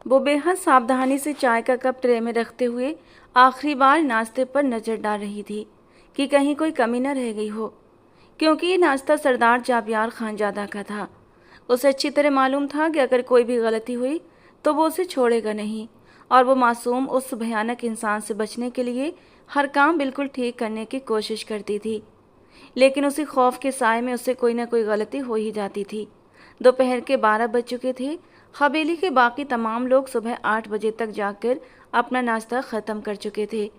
वो बेहद सावधानी से चाय का कप ट्रे में रखते हुए आखिरी बार नाश्ते पर नजर डाल रही थी कि कहीं कोई कमी न रह गई हो, क्योंकि ये नाश्ता सरदार जाबियार खानजादा का था। उसे अच्छी तरह मालूम था कि अगर कोई भी गलती हुई तो वो उसे छोड़ेगा नहीं, और वो मासूम उस भयानक इंसान से बचने के लिए हर काम बिल्कुल ठीक करने की कोशिश करती थी। लेकिन उसी खौफ के साए में उससे कोई ना कोई गलती हो ही जाती थी। दोपहर के 12 बज चुके थे। हवेली के बाकी तमाम लोग सुबह 8 बजे तक जाकर अपना नाश्ता ख़त्म कर चुके थे,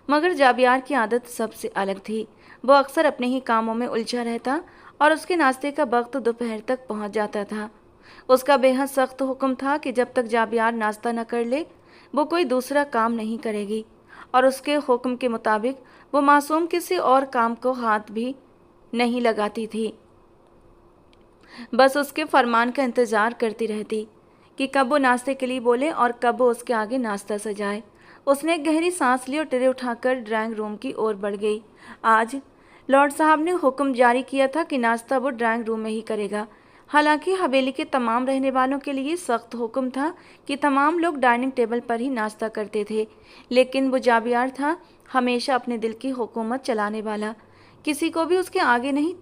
मगर जाबियार की आदत सबसे अलग थी। वो अक्सर अपने ही कामों में उलझा रहता और उसके नाश्ते का वक्त दोपहर तक पहुंच जाता था। उसका बेहद सख्त हुक्म था कि जब तक जाबियार नाश्ता न कर ले वो कोई दूसरा काम नहीं करेगी, और उसके हुक्म के मुताबिक वो मासूम किसी और काम को हाथ भी नहीं लगाती थी। बस उसके फरमान का इंतज़ार करती रहती कि कब वो नाश्ते के लिए बोले और कब वो उसके आगे नाश्ता सजाए। उसने एक गहरी सांस ली और ट्रे उठाकर ड्राइंग रूम की ओर बढ़ गई। आज लॉर्ड साहब ने हुक्म जारी किया था कि नाश्ता वो ड्राइंग रूम में ही करेगा। हालांकि हवेली के तमाम रहने वालों के लिए सख्त हुक्म था कि तमाम लोग डाइनिंग टेबल पर ही नाश्ता करते थे, लेकिन वो जाबियार था, हमेशा अपने दिल की हुकूमत चलाने वाला। किसी को भी उसके आगे नहीं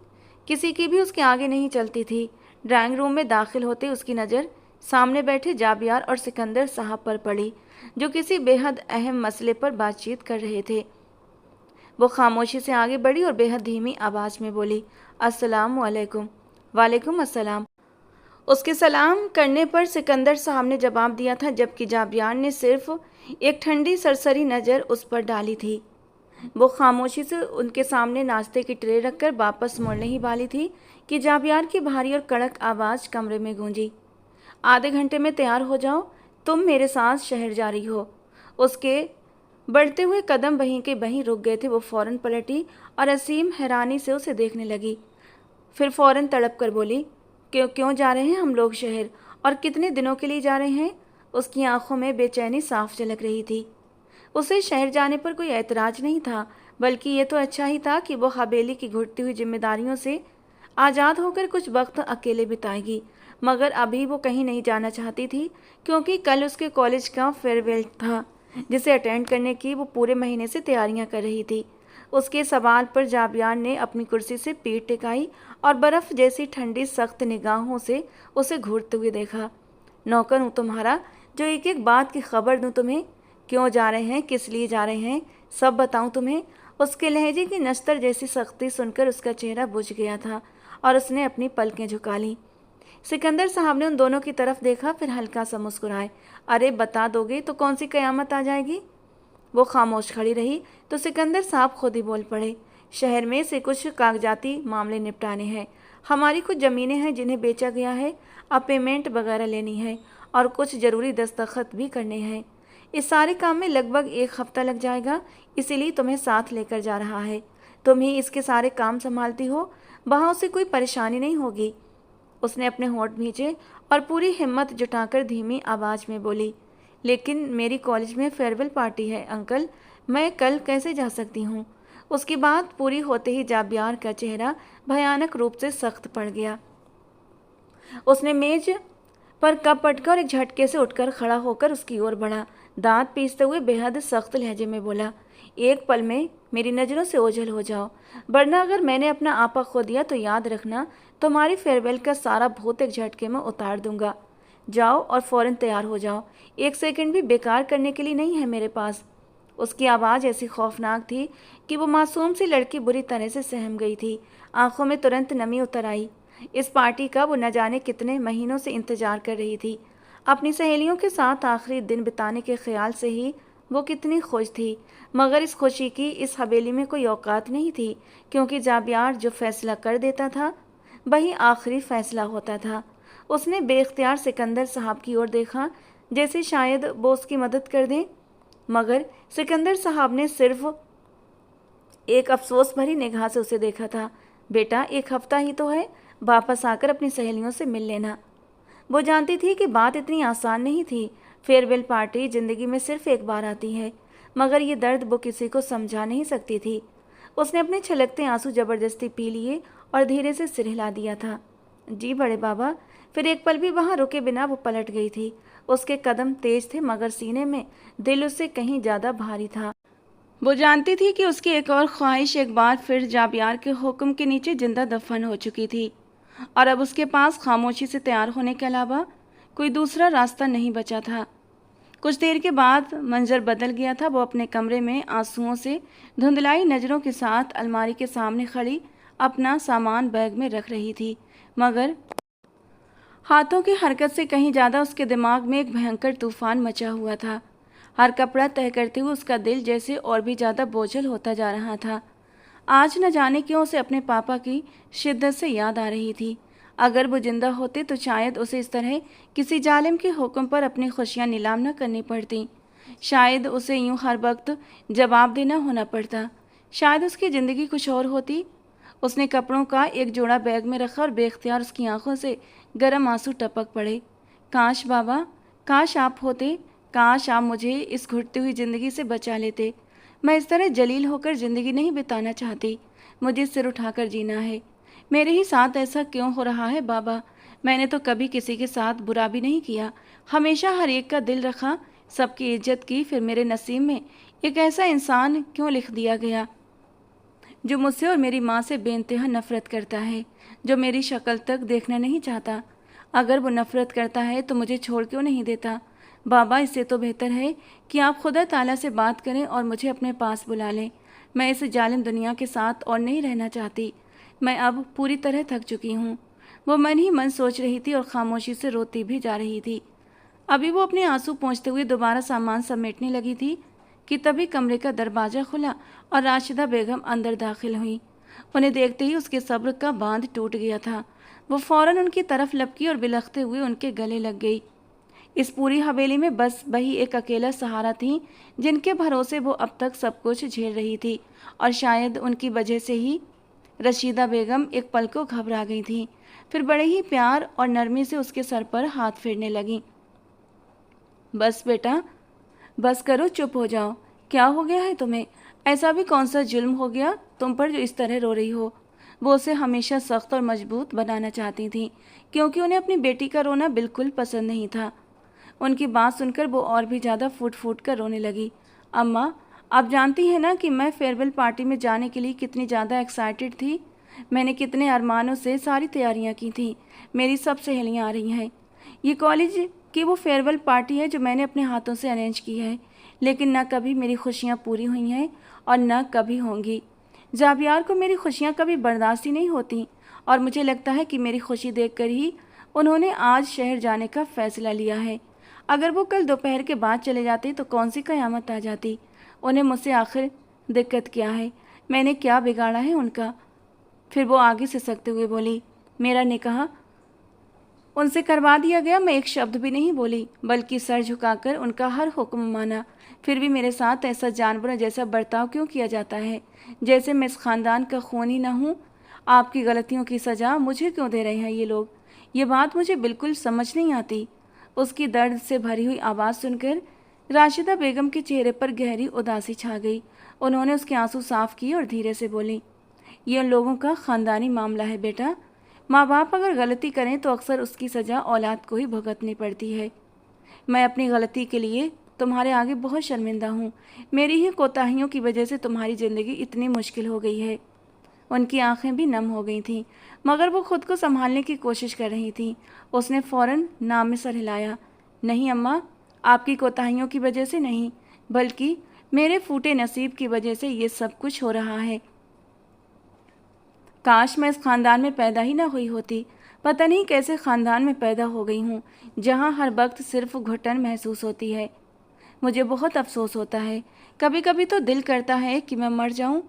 किसी की भी उसके आगे नहीं चलती थी। ड्राइंग रूम में दाखिल होते उसकी नज़र सामने बैठे जाबियार और सिकंदर साहब पर पड़ी, जो किसी बेहद अहम मसले पर बातचीत कर रहे थे। वो खामोशी से आगे बढ़ी और बेहद धीमी आवाज़ में बोली, अस्सलाम वालेकुम। वालेकुम अस्सलाम। उसके सलाम करने पर सिकंदर साहब ने जवाब दिया था, जबकि जाबियार ने सिर्फ एक ठंडी सरसरी नज़र उस पर डाली थी। वो खामोशी से उनके सामने नाश्ते की ट्रे रखकर वापस मुड़ने ही वाली थी कि जाबियार की भारी और कड़क आवाज़ कमरे में गूंजी, आधे घंटे में तैयार हो जाओ, तुम मेरे साथ शहर जा रही हो। उसके बढ़ते हुए कदम वहीं के वहीं रुक गए थे। वो फौरन पलटी और असीम हैरानी से उसे देखने लगी। फिर फौरन तड़प कर बोली, क्यों क्यों जा रहे हैं हम लोग शहर, और कितने दिनों के लिए जा रहे हैं? उसकी आंखों में बेचैनी साफ झलक रही थी। उसे शहर जाने पर कोई ऐतराज नहीं था, बल्कि ये तो अच्छा ही था कि वो हवेली की घुटती हुई जिम्मेदारियों से आज़ाद होकर कुछ वक्त अकेले बिताएगी। मगर अभी वो कहीं नहीं जाना चाहती थी, क्योंकि कल उसके कॉलेज का फेयरवेल था, जिसे अटेंड करने की वो पूरे महीने से तैयारियां कर रही थी। उसके सवाल पर जाबियार ने अपनी कुर्सी से पीठ टिकाई और बर्फ़ जैसी ठंडी सख्त निगाहों से उसे घूरते हुए देखा। नौकर हूँ तुम्हारा, जो एक एक बात की खबर दूँ तुम्हें। क्यों जा रहे हैं, किस लिए जा रहे हैं, सब बताऊं तुम्हें। उसके लहजे की नश्तर जैसी सख्ती सुनकर उसका चेहरा बुझ गया था और उसने अपनी पलकें झुका लीं। सिकंदर साहब ने उन दोनों की तरफ देखा, फिर हल्का सा मुस्कुराए। अरे बता दोगे तो कौन सी कयामत आ जाएगी? वो खामोश खड़ी रही तो सिकंदर साहब खुद ही बोल पड़े, शहर में से कुछ कागजाती मामले निपटाने हैं। हमारी कुछ ज़मीनें हैं जिन्हें बेचा गया है, अब पेमेंट वगैरह लेनी है और कुछ ज़रूरी दस्तखत भी करने हैं। इस सारे काम में लगभग 1 हफ्ता लग जाएगा, इसीलिए तुम्हें साथ लेकर जा रहा है। तुम ही इसके सारे काम संभालती हो, वहाँ उसे कोई परेशानी नहीं होगी। उसने अपने होंठ भींचे और पूरी हिम्मत जुटाकर धीमी आवाज़ में बोली, लेकिन मेरी कॉलेज में फेयरवेल पार्टी है अंकल, मैं कल कैसे जा सकती हूँ? उसकी बात पूरी होते ही जाबियार का चेहरा भयानक रूप से सख्त पड़ गया। उसने मेज पर कप पटका और एक झटके से उठकर खड़ा होकर उसकी ओर बढ़ा। दांत पीसते हुए बेहद सख्त लहजे में बोला, एक पल में मेरी नज़रों से ओझल हो जाओ, वरना अगर मैंने अपना आपा खो दिया तो याद रखना, तुम्हारी फेयरवेल का सारा भूत एक झटके में उतार दूंगा। जाओ और फौरन तैयार हो जाओ, 1 सेकंड भी बेकार करने के लिए नहीं है मेरे पास। उसकी आवाज़ ऐसी खौफनाक थी कि वो मासूम सी लड़की बुरी तरह से सहम गई थी। आंखों में तुरंत नमी उतर आई। इस पार्टी का वो न जाने कितने महीनों से इंतजार कर रही थी। अपनी सहेलियों के साथ आखिरी दिन बिताने के ख्याल से ही वो कितनी खुश थी, मगर इस खुशी की इस हवेली में कोई औकात नहीं थी, क्योंकि जाबियार जो फैसला कर देता था वही आखिरी फैसला होता था। उसने बेख्तियार सिकंदर साहब की ओर देखा, जैसे शायद वो उसकी मदद कर दें, मगर सिकंदर साहब ने सिर्फ एक अफसोस भरी निगाह से उसे देखा था। बेटा, 1 हफ्ता ही तो है, वापस आकर अपनी सहेलियों से मिल लेना। वो जानती थी कि बात इतनी आसान नहीं थी। फेयरवेल पार्टी ज़िंदगी में सिर्फ एक बार आती है, मगर ये दर्द वो किसी को समझा नहीं सकती थी। उसने अपने छलकते आंसू ज़बरदस्ती पी लिए और धीरे से सिर हिला दिया था। जी बड़े बाबा, फिर एक पल भी वहाँ रुके बिना वो पलट गई थी। उसके कदम तेज थे मगर सीने में दिल उससे कहीं ज़्यादा भारी था। वो जानती थी कि उसकी एक और ख्वाहिश एक बार फिर जाबियार के हुक्म के नीचे जिंदा दफन हो चुकी थी और अब उसके पास खामोशी से तैयार होने के अलावा कोई दूसरा रास्ता नहीं बचा था। कुछ देर के बाद मंजर बदल गया था। वो अपने कमरे में आंसुओं से धुंधलाई नज़रों के साथ अलमारी के सामने खड़ी अपना सामान बैग में रख रही थी, मगर हाथों की हरकत से कहीं ज़्यादा उसके दिमाग में एक भयंकर तूफान मचा हुआ था। हर कपड़ा तय करते हुए उसका दिल जैसे और भी ज़्यादा बोझल होता जा रहा था। आज न जाने क्यों उसे अपने पापा की शिद्दत से याद आ रही थी। अगर वो जिंदा होते तो शायद उसे इस तरह किसी जालिम के हुक्म पर अपनी खुशियां नीलाम न करनी पड़ती। शायद उसे यूं हर वक्त जवाब देना होना पड़ता। शायद उसकी ज़िंदगी कुछ और होती। उसने कपड़ों का एक जोड़ा बैग में रखा और बेख्तियार उसकी आंखों से गर्म आंसू टपक पड़े। काश बाबा, काश आप होते, काश आप मुझे इस घुटती हुई ज़िंदगी से बचा लेते। मैं इस तरह जलील होकर ज़िंदगी नहीं बिताना चाहती। मुझे सिर उठाकर जीना है। मेरे ही साथ ऐसा क्यों हो रहा है बाबा? मैंने तो कभी किसी के साथ बुरा भी नहीं किया, हमेशा हर एक का दिल रखा, सबकी इज्जत की। फिर मेरे नसीब में एक ऐसा इंसान क्यों लिख दिया गया जो मुझसे और मेरी माँ से बेइंतहा नफरत करता है, जो मेरी शक्ल तक देखना नहीं चाहता। अगर वो नफरत करता है तो मुझे छोड़ क्यों नहीं देता? बाबा, इससे तो बेहतर है कि आप खुदा ताला से बात करें और मुझे अपने पास बुला लें। मैं इस जालिम दुनिया के साथ और नहीं रहना चाहती। मैं अब पूरी तरह थक चुकी हूँ। वो मन ही मन सोच रही थी और खामोशी से रोती भी जा रही थी। अभी वो अपने आंसू पोंछते हुए दोबारा सामान समेटने लगी थी कि तभी कमरे का दरवाज़ा खुला और राशिदा बेगम अंदर दाखिल हुई। उन्हें देखते ही उसके सब्र का बांध टूट गया था। वो फौरन उनकी तरफ लपकी और बिलखते हुए उनके गले लग गई। इस पूरी हवेली में बस वही एक अकेला सहारा थी जिनके भरोसे वो अब तक सब कुछ झेल रही थी, और शायद उनकी वजह से ही रशीदा बेगम एक पल को घबरा गई थी। फिर बड़े ही प्यार और नरमी से उसके सर पर हाथ फेरने लगी। बस बेटा, बस करो, चुप हो जाओ। क्या हो गया है तुम्हें? ऐसा भी कौन सा जुल्म हो गया तुम पर जो इस तरह रो रही हो? वो उसे हमेशा सख्त और मजबूत बनाना चाहती थी, क्योंकि उन्हें अपनी बेटी का रोना बिल्कुल पसंद नहीं था। उनकी बात सुनकर वो और भी ज़्यादा फूट फूट कर रोने लगी। अम्मा, आप जानती हैं ना कि मैं फेयरवेल पार्टी में जाने के लिए कितनी ज़्यादा एक्साइटेड थी। मैंने कितने अरमानों से सारी तैयारियां की थी। मेरी सब सहेलियां आ रही हैं। ये कॉलेज की वो फेयरवेल पार्टी है जो मैंने अपने हाथों से अरेंज की है, लेकिन न कभी मेरी खुशियाँ पूरी हुई हैं और न कभी होंगी। जाबियार को मेरी खुशियाँ कभी बर्दाश्त ही नहीं होती, और मुझे लगता है कि मेरी खुशी देखकर ही उन्होंने आज शहर जाने का फ़ैसला लिया है। अगर वो कल दोपहर के बाद चले जाते तो कौन सी क़यामत आ जाती। उन्हें मुझसे आखिर दिक्कत क्या है? मैंने क्या बिगाड़ा है उनका? फिर वो आगे सिसकते हुए बोली, मेरा निकाह उनसे करवा दिया गया। मैं एक शब्द भी नहीं बोली, बल्कि सर झुकाकर उनका हर हुक्म माना। फिर भी मेरे साथ ऐसा जानवरों जैसा बर्ताव क्यों किया जाता है, जैसे मैं इस ख़ानदान का खून ही ना हूँ? आपकी गलतियों की सज़ा मुझे क्यों दे रहे हैं ये लोग? ये बात मुझे बिल्कुल समझ नहीं आती। उसकी दर्द से भरी हुई आवाज़ सुनकर राशिदा बेगम के चेहरे पर गहरी उदासी छा गई। उन्होंने उसके आंसू साफ किए और धीरे से बोली, ये उन लोगों का ख़ानदानी मामला है बेटा। माँ बाप अगर गलती करें तो अक्सर उसकी सज़ा औलाद को ही भुगतनी पड़ती है। मैं अपनी गलती के लिए तुम्हारे आगे बहुत शर्मिंदा हूँ। मेरी ही कोताहियों की वजह से तुम्हारी ज़िंदगी इतनी मुश्किल हो गई है। उनकी आंखें भी नम हो गई थीं, मगर वो खुद को संभालने की कोशिश कर रही थी। उसने फ़ौरन नाम में सर हिलाया। नहीं अम्मा, आपकी कोताहियों की वजह से नहीं, बल्कि मेरे फूटे नसीब की वजह से ये सब कुछ हो रहा है। काश मैं इस ख़ानदान में पैदा ही ना हुई होती। पता नहीं कैसे ख़ानदान में पैदा हो गई हूँ, जहाँ हर वक्त सिर्फ घुटन महसूस होती है। मुझे बहुत अफसोस होता है। कभी कभी तो दिल करता है कि मैं मर जाऊँ।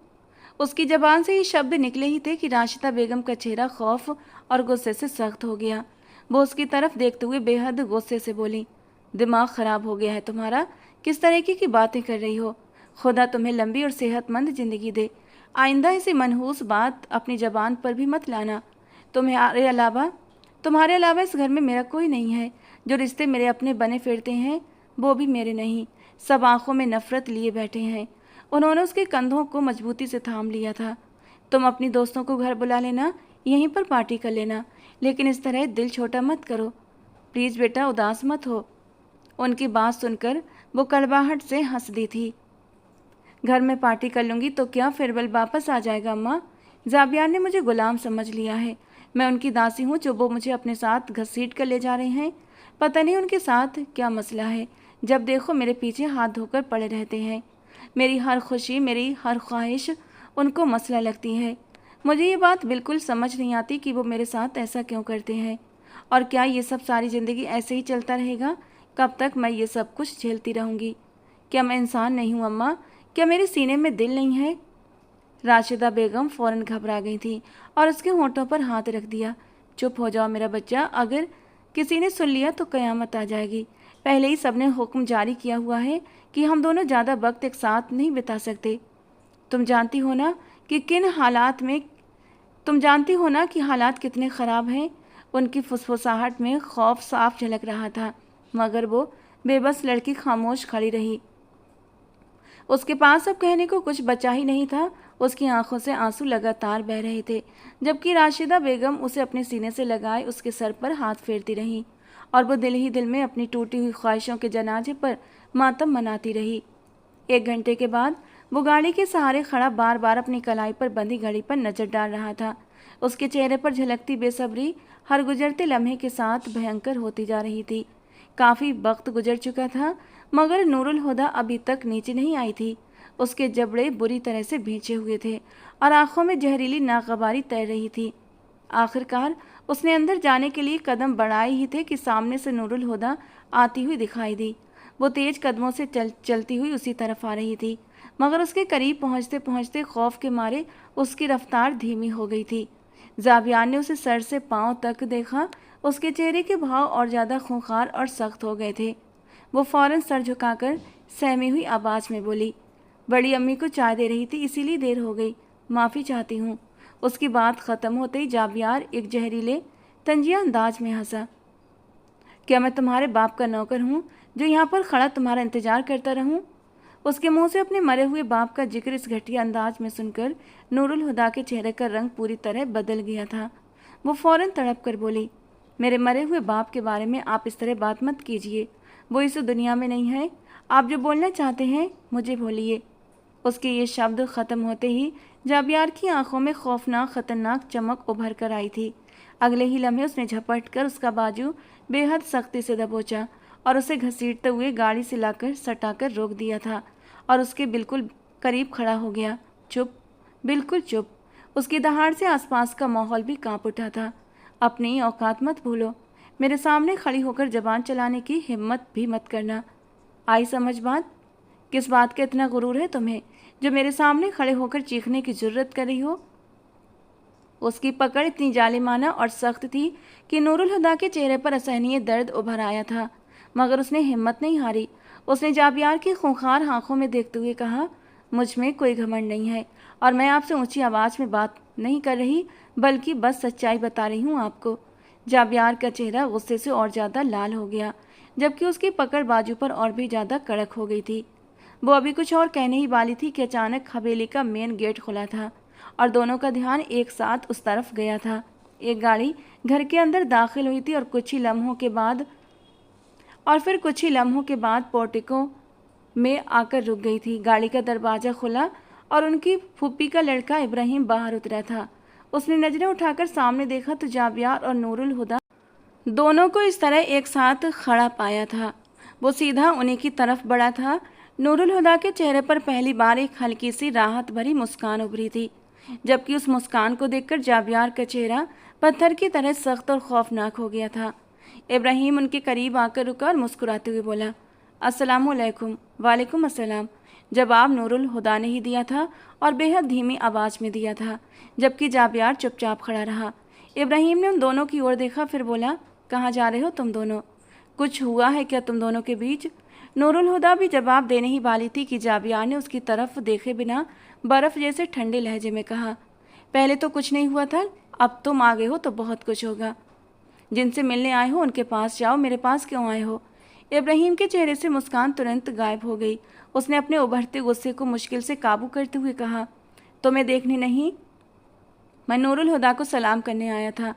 उसकी ज़बान से ये शब्द निकले ही थे कि राशिदा बेगम का चेहरा खौफ और गुस्से से सख्त हो गया। वो उसकी तरफ देखते हुए बेहद गुस्से से बोली, दिमाग ख़राब हो गया है तुम्हारा? किस तरीके की बातें कर रही हो? खुदा तुम्हें लंबी और सेहतमंद ज़िंदगी दे। आइंदा ऐसी मनहूस बात अपनी ज़बान पर भी मत लाना। तुम्हारे अलावा इस घर में मेरा कोई नहीं है। जो रिश्ते मेरे अपने बने फिरते हैं वो भी मेरे नहीं। सब आंखों में नफ़रत लिए बैठे हैं। उन्होंने उसके कंधों को मजबूती से थाम लिया था। तुम अपनी दोस्तों को घर बुला लेना, यहीं पर पार्टी कर लेना, लेकिन इस तरह दिल छोटा मत करो। प्लीज़ बेटा, उदास मत हो। उनकी बात सुनकर वो कड़वाहट से हंस दी थी। घर में पार्टी कर लूँगी तो क्या फेयरवेल वापस आ जाएगा अम्मा? जाबियार ने मुझे गुलाम समझ लिया है। मैं उनकी दासी हूँ जो वो मुझे अपने साथ घसीट कर ले जा रहे हैं। पता नहीं उनके साथ क्या मसला है, जब देखो मेरे पीछे हाथ धोकर पड़े रहते हैं। मेरी हर खुशी, मेरी हर ख्वाहिश उनको मसला लगती है। मुझे ये बात बिल्कुल समझ नहीं आती कि वो मेरे साथ ऐसा क्यों करते हैं। और क्या ये सब सारी ज़िंदगी ऐसे ही चलता रहेगा? कब तक मैं ये सब कुछ झेलती रहूँगी? क्या मैं इंसान नहीं हूँ अम्मा? क्या मेरे सीने में दिल नहीं है? राशिदा बेगम फ़ौरन घबरा गई थी और उसके होंठों पर हाथ रख दिया। चुप हो जाओ मेरा बच्चा, अगर किसी ने सुन लिया तो क़यामत आ जाएगी। पहले ही सबने हुक्म जारी किया हुआ है कि हम दोनों ज़्यादा वक्त एक साथ नहीं बिता सकते। तुम जानती हो ना कि हालात कितने ख़राब हैं। उनकी फुसफुसाहट में खौफ साफ झलक रहा था, मगर वो बेबस लड़की खामोश खड़ी रही। उसके पास अब कहने को कुछ बचा ही नहीं था। उसकी आंखों से आंसू लगातार बह रहे थे, जबकि राशिदा बेगम उसे अपने सीने से लगाए उसके सर पर हाथ फेरती रही और वो दिल ही दिल में अपनी टूटी हुई ख्वाहिशों के जनाजे पर मातम मनाती रही। 1 घंटे के बाद वो गाड़ी के सहारे खड़ा बार बार अपनी कलाई पर बंधी घड़ी पर नजर डाल रहा था। उसके चेहरे पर झलकती बेसब्री हर गुजरते लम्हे के साथ भयंकर होती जा रही थी। काफ़ी वक्त गुजर चुका था, मगर नूरुल हुदा अभी तक नीचे नहीं आई थी। उसके जबड़े बुरी तरह से भींचे हुए थे और आंखों में जहरीली नागवारी तैर रही थी। आखिरकार उसने अंदर जाने के लिए कदम बढ़ाए ही थे कि सामने से नूरुल हुदा आती हुई दिखाई दी। वो तेज कदमों से चलती हुई उसी तरफ आ रही थी, मगर उसके करीब पहुंचते पहुंचते खौफ के मारे उसकी रफ्तार धीमी हो गई थी। जाबियान ने उसे सर से पांव तक देखा। उसके चेहरे के भाव और ज़्यादा खूंखार और सख्त हो गए थे। वो फौरन सर झुकाकर सहमी हुई आवाज़ में बोली, बड़ी अम्मी को चाय दे रही थी, इसीलिए देर हो गई, माफ़ी चाहती हूँ। उसकी बात ख़त्म होते ही जाबियार एक जहरीले तंजिया अंदाज में हंसा। क्या मैं तुम्हारे बाप का नौकर हूँ जो यहाँ पर खड़ा तुम्हारा इंतज़ार करता रहूँ? उसके मुंह से अपने मरे हुए बाप का जिक्र इस घटिया अंदाज में सुनकर नूरुल हुदा के चेहरे का रंग पूरी तरह बदल गया था। वो फौरन तड़प कर बोली, मेरे मरे हुए बाप के बारे में आप इस तरह बात मत कीजिए। वो इस दुनिया में नहीं है। आप जो बोलना चाहते हैं मुझे बोलिए। उसके ये शब्द ख़त्म होते ही जाबियार की आंखों में खौफनाक खतरनाक चमक उभर कर आई थी। अगले ही लम्हे उसने झपट कर उसका बाजू बेहद सख्ती से दबोचा और उसे घसीटते हुए गाड़ी से लाकर सटाकर रोक दिया था और उसके बिल्कुल करीब खड़ा हो गया। चुप, बिल्कुल चुप। उसकी दहाड़ से आसपास का माहौल भी कांप उठा था। अपनी औकात मत भूलो। मेरे सामने खड़ी होकर जबान चलाने की हिम्मत भी मत करना। आई समझ बात? किस बात का इतना गुरूर है तुम्हें जो मेरे सामने खड़े होकर चीखने की जुर्रत कर रही हो? उसकी पकड़ इतनी जालिमाना और सख्त थी कि नूरुल हुदा के चेहरे पर असहनीय दर्द उभर आया था, मगर उसने हिम्मत नहीं हारी। उसने जाबियार की खूंखार आंखों में देखते हुए कहा, मुझ में कोई घमंड नहीं है और मैं आपसे ऊंची आवाज़ में बात नहीं कर रही, बल्कि बस सच्चाई बता रही हूँ आपको। जाबियार का चेहरा गुस्से से और ज़्यादा लाल हो गया, जबकि उसकी पकड़ बाजू पर और भी ज़्यादा कड़क हो गई थी। वो अभी कुछ और कहने ही वाली थी कि अचानक हवेली का मेन गेट खुला था और दोनों का ध्यान एक साथ उस तरफ गया था। एक गाड़ी घर के अंदर दाखिल हुई थी और फिर कुछ ही लम्हों के बाद पोर्टिको में आकर रुक गई थी। गाड़ी का दरवाज़ा खुला और उनकी फूफी का लड़का इब्राहिम बाहर उतरा था। उसने नज़रें उठाकर सामने देखा तो जाबियार और नूरुल हुदा दोनों को इस तरह एक साथ खड़ा पाया था। वो सीधा उन्हीं की तरफ बढ़ा था। नूरुल हुदा के चेहरे पर पहली बार एक हल्की सी राहत भरी मुस्कान उभरी थी, जबकि उस मुस्कान को देखकर जाबियार का चेहरा पत्थर की तरह सख्त और खौफनाक हो गया था। इब्राहिम उनके करीब आकर रुका और मुस्कुराते हुए बोला, अस्सलामुअलैकुम। वालेकुम अस्सलाम। जवाब नूरुल हुदा ने ही दिया था और बेहद धीमी आवाज़ में दिया था, जबकि जाबियार चुपचाप खड़ा रहा। इब्राहिम ने उन दोनों की ओर देखा, फिर बोला, कहाँ जा रहे हो तुम दोनों? कुछ हुआ है क्या तुम दोनों के बीच? नूरुल हुदा भी जवाब देने ही वाली थी कि जाबियार ने उसकी तरफ देखे बिना बर्फ़ जैसे ठंडे लहजे में कहा, पहले तो कुछ नहीं हुआ था, अब तुम आ गए हो तो बहुत कुछ होगा। जिनसे मिलने आए हो उनके पास जाओ, मेरे पास क्यों आए हो? इब्राहिम के चेहरे से मुस्कान तुरंत गायब हो गई। उसने अपने उभरते गुस्से को मुश्किल से काबू करते हुए कहा, तुम्हें देखने नहीं, मैं नूरुल हुदा को सलाम करने आया था।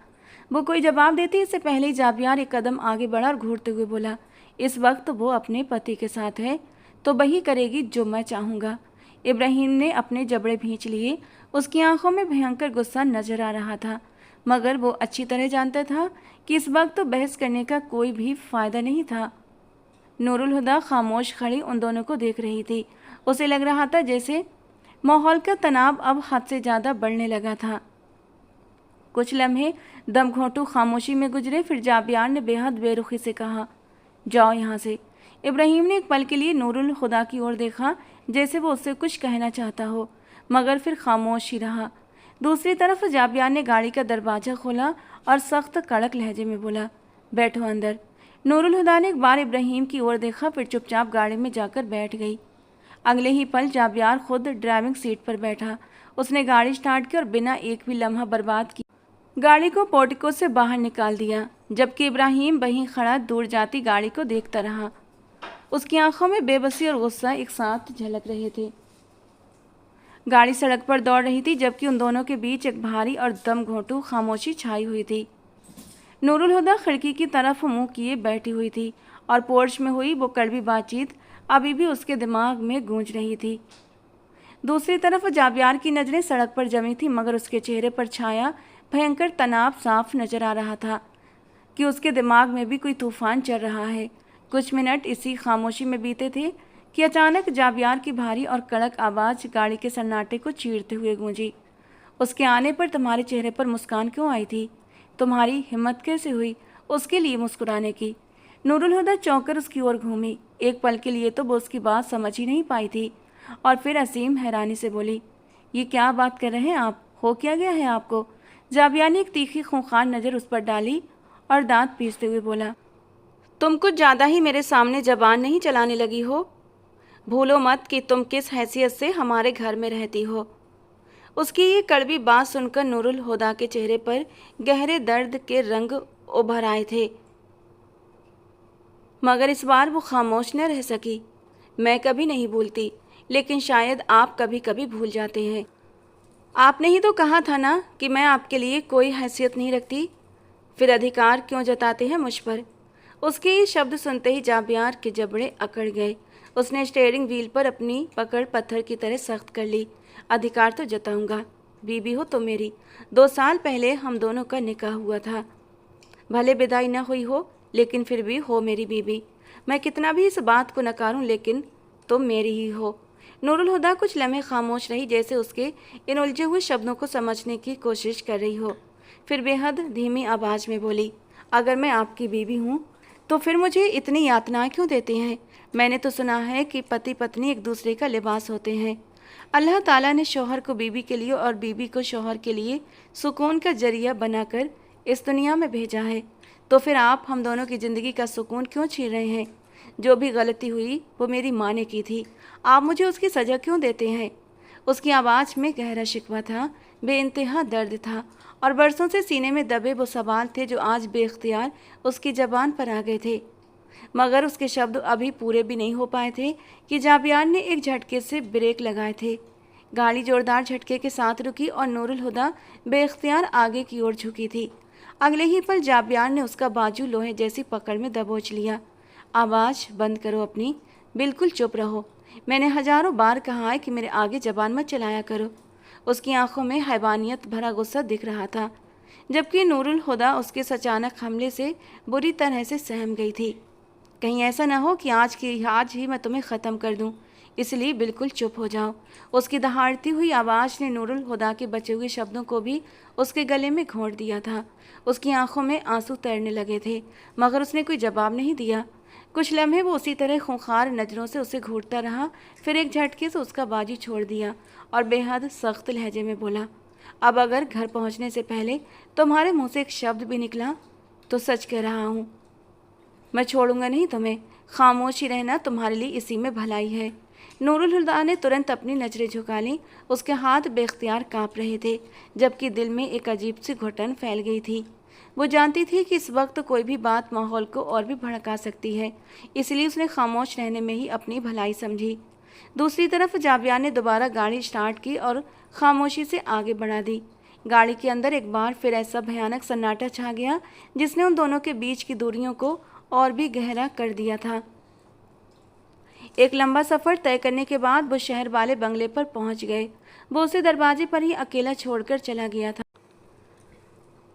वो कोई जवाब देती इससे पहले ही जाबियार एक कदम आगे बढ़ा और घूरते हुए बोला, इस वक्त वो अपने पति के साथ है तो वही करेगी जो मैं चाहूँगा। इब्राहिम ने अपने जबड़े भींच लिए। उसकी आंखों में भयंकर गुस्सा नजर आ रहा था, मगर वो अच्छी तरह जानता था कि इस वक्त तो बहस करने का कोई भी फायदा नहीं था। नूरुल हुदा खामोश खड़ी उन दोनों को देख रही थी। उसे लग रहा था जैसे माहौल का तनाव अब हद से ज़्यादा बढ़ने लगा था। कुछ लम्हे दमघोंटू खामोशी में गुजरे, फिर जाबियार ने बेहद बेरुखी से कहा, जाओ यहाँ से। इब्राहिम ने एक पल के लिए नूरुल हुदा की ओर देखा, जैसे वो उससे कुछ कहना चाहता हो, मगर फिर खामोश ही रहा। दूसरी तरफ जाबियार ने गाड़ी का दरवाज़ा खोला और सख्त कड़क लहजे में बोला, बैठो अंदर। नूरुल हुदा ने एक बार इब्राहिम की ओर देखा, फिर चुपचाप गाड़ी में जाकर बैठ गई। अगले ही पल जाबियार खुद ड्राइविंग सीट पर बैठा। उसने गाड़ी स्टार्ट की और बिना एक भी लम्हा बर्बाद किए गाड़ी को पोर्टिको से बाहर निकाल दिया, जबकि इब्राहिम वहीं खड़ा दूर जाती गाड़ी को देखता रहा। उसकी आंखों में बेबसी और गुस्सा एक साथ झलक रहे थे। गाड़ी सड़क पर दौड़ रही थी, जबकि उन दोनों के बीच एक भारी और दमघोंटू खामोशी छाई हुई थी। नूरुल हुदा खिड़की की तरफ मुंह किए बैठी हुई थी और पोर्च में हुई वो कड़वी बातचीत अभी भी उसके दिमाग में गूंज रही थी। दूसरी तरफ जाबियार की नज़रें सड़क पर जमी थी, मगर उसके चेहरे पर छाया भयंकर तनाव साफ नजर आ रहा था कि उसके दिमाग में भी कोई तूफान चल रहा है। कुछ मिनट इसी खामोशी में बीते थे कि अचानक जाबियार की भारी और कड़क आवाज़ गाड़ी के सन्नाटे को चीरते हुए गूंजी, उसके आने पर तुम्हारे चेहरे पर मुस्कान क्यों आई थी? तुम्हारी हिम्मत कैसे हुई उसके लिए मुस्कुराने की? नूरुल हुदा चौंकर उसकी ओर घूमी। एक पल के लिए तो वो उसकी बात समझ ही नहीं पाई थी, और फिर असीम हैरानी से बोली, ये क्या बात कर रहे हैं आप? हो क्या गया है आपको? जाबिया ने एक तीखी खूंखार नज़र उस पर डाली और दांत पीसते हुए बोला, तुम कुछ ज़्यादा ही मेरे सामने जबान नहीं चलाने लगी हो? भूलो मत कि तुम किस हैसियत से हमारे घर में रहती हो। उसकी ये कड़वी बात सुनकर नूरुल हुदा के चेहरे पर गहरे दर्द के रंग उभर आए थे, मगर इस बार वो खामोश न रह सकी। मैं कभी नहीं भूलती, लेकिन शायद आप कभी कभी भूल जाते हैं। आपने ही तो कहा था ना कि मैं आपके लिए कोई हैसियत नहीं रखती, फिर अधिकार क्यों जताते हैं मुझ पर? उसके ये शब्द सुनते ही जाबियार के जबड़े अकड़ गए। उसने स्टीयरिंग व्हील पर अपनी पकड़ पत्थर की तरह सख्त कर ली। अधिकार तो जताऊंगा, बीबी हो तो मेरी। 2 साल पहले हम दोनों का निकाह हुआ था। भले विदाई न हुई हो, लेकिन फिर भी हो मेरी बीबी। मैं कितना भी इस बात को नकारूं, लेकिन तुम मेरी ही हो। नूरुल हुदा कुछ लम्हे खामोश रही, जैसे उसके इन उलझे हुए शब्दों को समझने की कोशिश कर रही हो। फिर बेहद धीमी आवाज़ में बोली, अगर मैं आपकी बीबी हूँ तो फिर मुझे इतनी यातनाएं क्यों देते हैं? मैंने तो सुना है कि पति पत्नी एक दूसरे का लिबास होते हैं। अल्लाह ताला ने शौहर को बीबी के लिए और बीबी को शौहर के लिए सुकून का जरिया बनाकर इस दुनिया में भेजा है, तो फिर आप हम दोनों की ज़िंदगी का सुकून क्यों छीन रहे हैं? जो भी गलती हुई वो मेरी माँ ने की थी, आप मुझे उसकी सज़ा क्यों देते हैं? उसकी आवाज़ में गहरा शिकवा था, बेइंतहा दर्द था, और बरसों से सीने में दबे वो सवाल थे जो आज बेख्तियार उसकी ज़बान पर आ गए थे। मगर उसके शब्द अभी पूरे भी नहीं हो पाए थे कि जाबियार ने एक झटके से ब्रेक लगाए थे। गाड़ी जोरदार झटके के साथ रुकी और नूरुल हुदा बेख्तियार आगे की ओर झुकी थी। अगले ही पल जाबियार ने उसका बाजू लोहे जैसी पकड़ में दबोच लिया। आवाज़ बंद करो अपनी, बिल्कुल चुप रहो। मैंने हजारों बार कहा है कि मेरे आगे जबान मत चलाया करो। उसकी आंखों में हैवानियत भरा गुस्सा दिख रहा था, जबकि नूरुल हुदा उसके इस अचानक हमले से बुरी तरह से सहम गई थी। कहीं ऐसा न हो कि आज ही मैं तुम्हें ख़त्म कर दूं, इसलिए बिल्कुल चुप हो जाओ। उसकी दहाड़ती हुई आवाज़ ने नूरुल हुदा के बचे हुए शब्दों को भी उसके गले में घोंट दिया था। उसकी आंखों में आंसू तैरने लगे थे, मगर उसने कोई जवाब नहीं दिया। कुछ लम्हे वो उसी तरह खूंखार नज़रों से उसे घूरता रहा, फिर एक झटके से उसका बाजू छोड़ दिया और बेहद सख्त लहजे में बोला, अब अगर घर पहुंचने से पहले तुम्हारे मुंह से एक शब्द भी निकला तो सच कह रहा हूँ, मैं छोड़ूंगा नहीं तुम्हें। खामोशी रहना तुम्हारे लिए इसी में भलाई है। नूरुल हुदा ने तुरंत अपनी नज़रें झुका लीं। उसके हाथ बेख्तियार काँप रहे थे, जबकि दिल में एक अजीब सी घुटन फैल गई थी। वो जानती थी कि इस वक्त कोई भी बात माहौल को और भी भड़का सकती है, इसलिए उसने खामोश रहने में ही अपनी भलाई समझी। दूसरी तरफ जाबिया ने दोबारा गाड़ी स्टार्ट की और खामोशी से आगे बढ़ा दी। गाड़ी के अंदर एक बार फिर ऐसा भयानक सन्नाटा छा गया जिसने उन दोनों के बीच की दूरियों को और भी गहरा कर दिया था। एक लंबा सफ़र तय करने के बाद वो शहर वाले बंगले पर पहुंच गए। वो उसे दरवाजे पर ही अकेला छोड़कर चला गया था।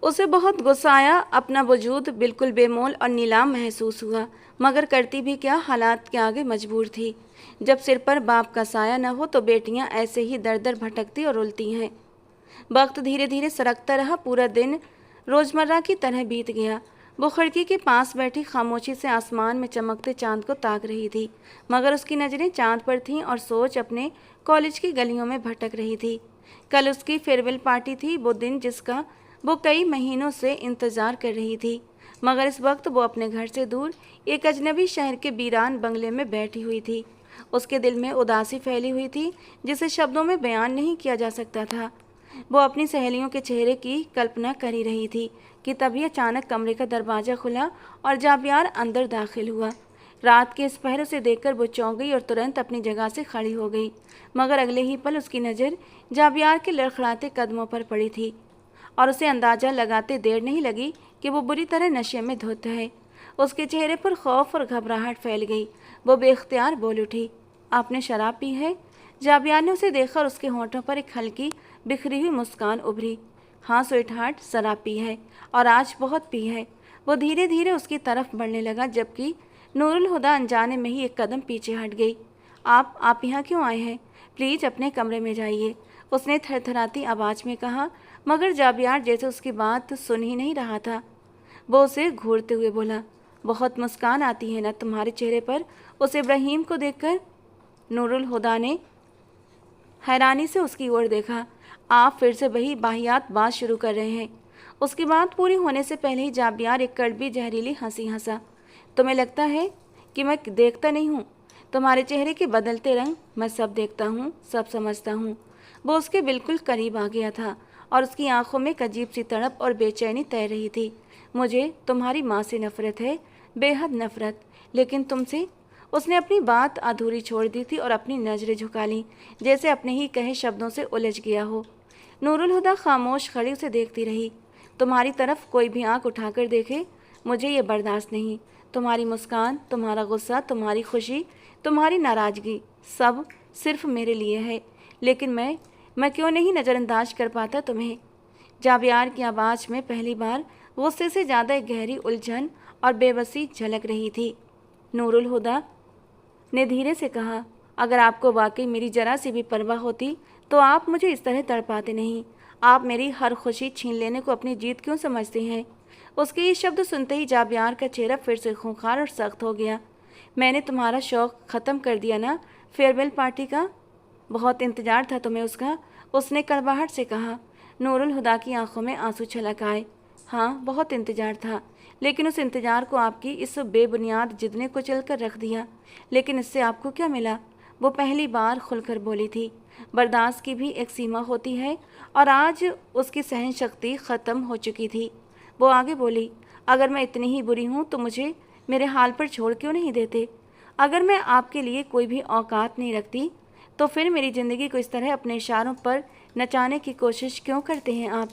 उसे बहुत गुस्सा आया। अपना वजूद बिल्कुल बेमोल और नीलाम महसूस हुआ, मगर करती भी क्या, हालात के आगे मजबूर थी। जब सिर पर बाप का साया न हो तो बेटियां ऐसे ही दर दर भटकती और रुलती हैं। वक्त धीरे धीरे सरकता रहा। पूरा दिन रोज़मर्रा की तरह बीत गया। वो खिड़की के पास बैठी खामोशी से आसमान में चमकते चांद को ताक रही थी, मगर उसकी नज़रें चांद पर थीं और सोच अपने कॉलेज की गलियों में भटक रही थी। कल उसकी फेयरवेल पार्टी थी, वो दिन जिसका वो कई महीनों से इंतज़ार कर रही थी, मगर इस वक्त वो अपने घर से दूर एक अजनबी शहर के वीरान बंगले में बैठी हुई थी। उसके दिल में उदासी फैली हुई थी जिसे शब्दों में बयान नहीं किया जा सकता था। वो अपनी सहेलियों के चेहरे की कल्पना कर ही रही थी कि तभी अचानक कमरे का दरवाज़ा खुला और जाबियार अंदर दाखिल हुआ। रात के इस पहर से देखकर वो चौंक गई और तुरंत अपनी जगह से खड़ी हो गई, मगर अगले ही पल उसकी नज़र जाबियार के लड़खड़ाते कदमों पर पड़ी थी और उसे अंदाज़ा लगाते देर नहीं लगी कि वो बुरी तरह नशे में धुत है। उसके चेहरे पर खौफ और घबराहट फैल गई। वो बेख्तियार बोल उठी, आपने शराब पी है? जाबियार ने उसे देखकर उसके होंठों पर एक हल्की बिखरी हुई मुस्कान उभरी। हाँ स्वीटहार्ट, शराब पी है, और आज बहुत पी है। वो धीरे धीरे उसकी तरफ बढ़ने लगा, जबकि नूरुल हुदा अनजाने में ही एक कदम पीछे हट गई। आप यहाँ क्यों आए हैं? प्लीज़ अपने कमरे में जाइए, उसने थरथराती आवाज़ में कहा, मगर जाबियार जैसे उसकी बात सुन ही नहीं रहा था। वो उसे घूरते हुए बोला, बहुत मुस्कान आती है ना तुम्हारे चेहरे पर। उस इब्राहिम को देखकर नूरुल हुदा ने हैरानी से उसकी ओर देखा। आप फिर से वही वाहियात बात शुरू कर रहे हैं। उसकी बात पूरी होने से पहले ही जाबियार एक कड़वी जहरीली हंसी हंसा। तुम्हें लगता है कि मैं देखता नहीं हूँ? तुम्हारे चेहरे के बदलते रंग मैं सब देखता हूँ, सब समझता हूँ। वो उसके बिल्कुल करीब आ गया था और उसकी आंखों में एक अजीब सी तड़प और बेचैनी तैर रही थी। मुझे तुम्हारी माँ से नफरत है, बेहद नफरत, लेकिन तुमसे। उसने अपनी बात अधूरी छोड़ दी थी और अपनी नज़रें झुका लीं, जैसे अपने ही कहे शब्दों से उलझ गया हो। नूरुल हुदा खामोश खड़ी उसे देखती रही। तुम्हारी तरफ कोई भी आंख उठाकर देखे, मुझे ये बर्दाश्त नहीं। तुम्हारी मुस्कान, तुम्हारा गुस्सा, तुम्हारी खुशी, तुम्हारी नाराज़गी, सब सिर्फ मेरे लिए है, लेकिन मैं क्यों नहीं नज़रअंदाज कर पाता तुम्हें? जाबियार की आवाज़ में पहली बार गुस्से से ज़्यादा एक गहरी उलझन और बेबसी झलक रही थी। नूरुल हुदा ने धीरे से कहा, अगर आपको वाकई मेरी जरा सी भी परवाह होती तो आप मुझे इस तरह तड़पाते नहीं। आप मेरी हर खुशी छीन लेने को अपनी जीत क्यों समझते हैं? उसके ये शब्द सुनते ही जाबियार का चेहरा फिर से खूंखार और सख्त हो गया। मैंने तुम्हारा शौक़ ख़त्म कर दिया ना फेयरवेल पार्टी का? बहुत इंतज़ार था तुम्हें उसका, उसने कड़वाहट से कहा। नूरुल हुदा की आंखों में आंसू छलक आए। हाँ, बहुत इंतज़ार था, लेकिन उस इंतज़ार को आपकी इस बेबुनियाद जिद ने कुचल कर रख दिया। लेकिन इससे आपको क्या मिला? वो पहली बार खुलकर बोली थी। बर्दाश्त की भी एक सीमा होती है, और आज उसकी सहन शक्ति ख़त्म हो चुकी थी। वो आगे बोली, अगर मैं इतनी ही बुरी हूँ तो मुझे मेरे हाल पर छोड़ क्यों नहीं देते? अगर मैं आपके लिए कोई भी औकात नहीं रखती तो फिर मेरी ज़िंदगी को इस तरह अपने इशारों पर नचाने की कोशिश क्यों करते हैं आप?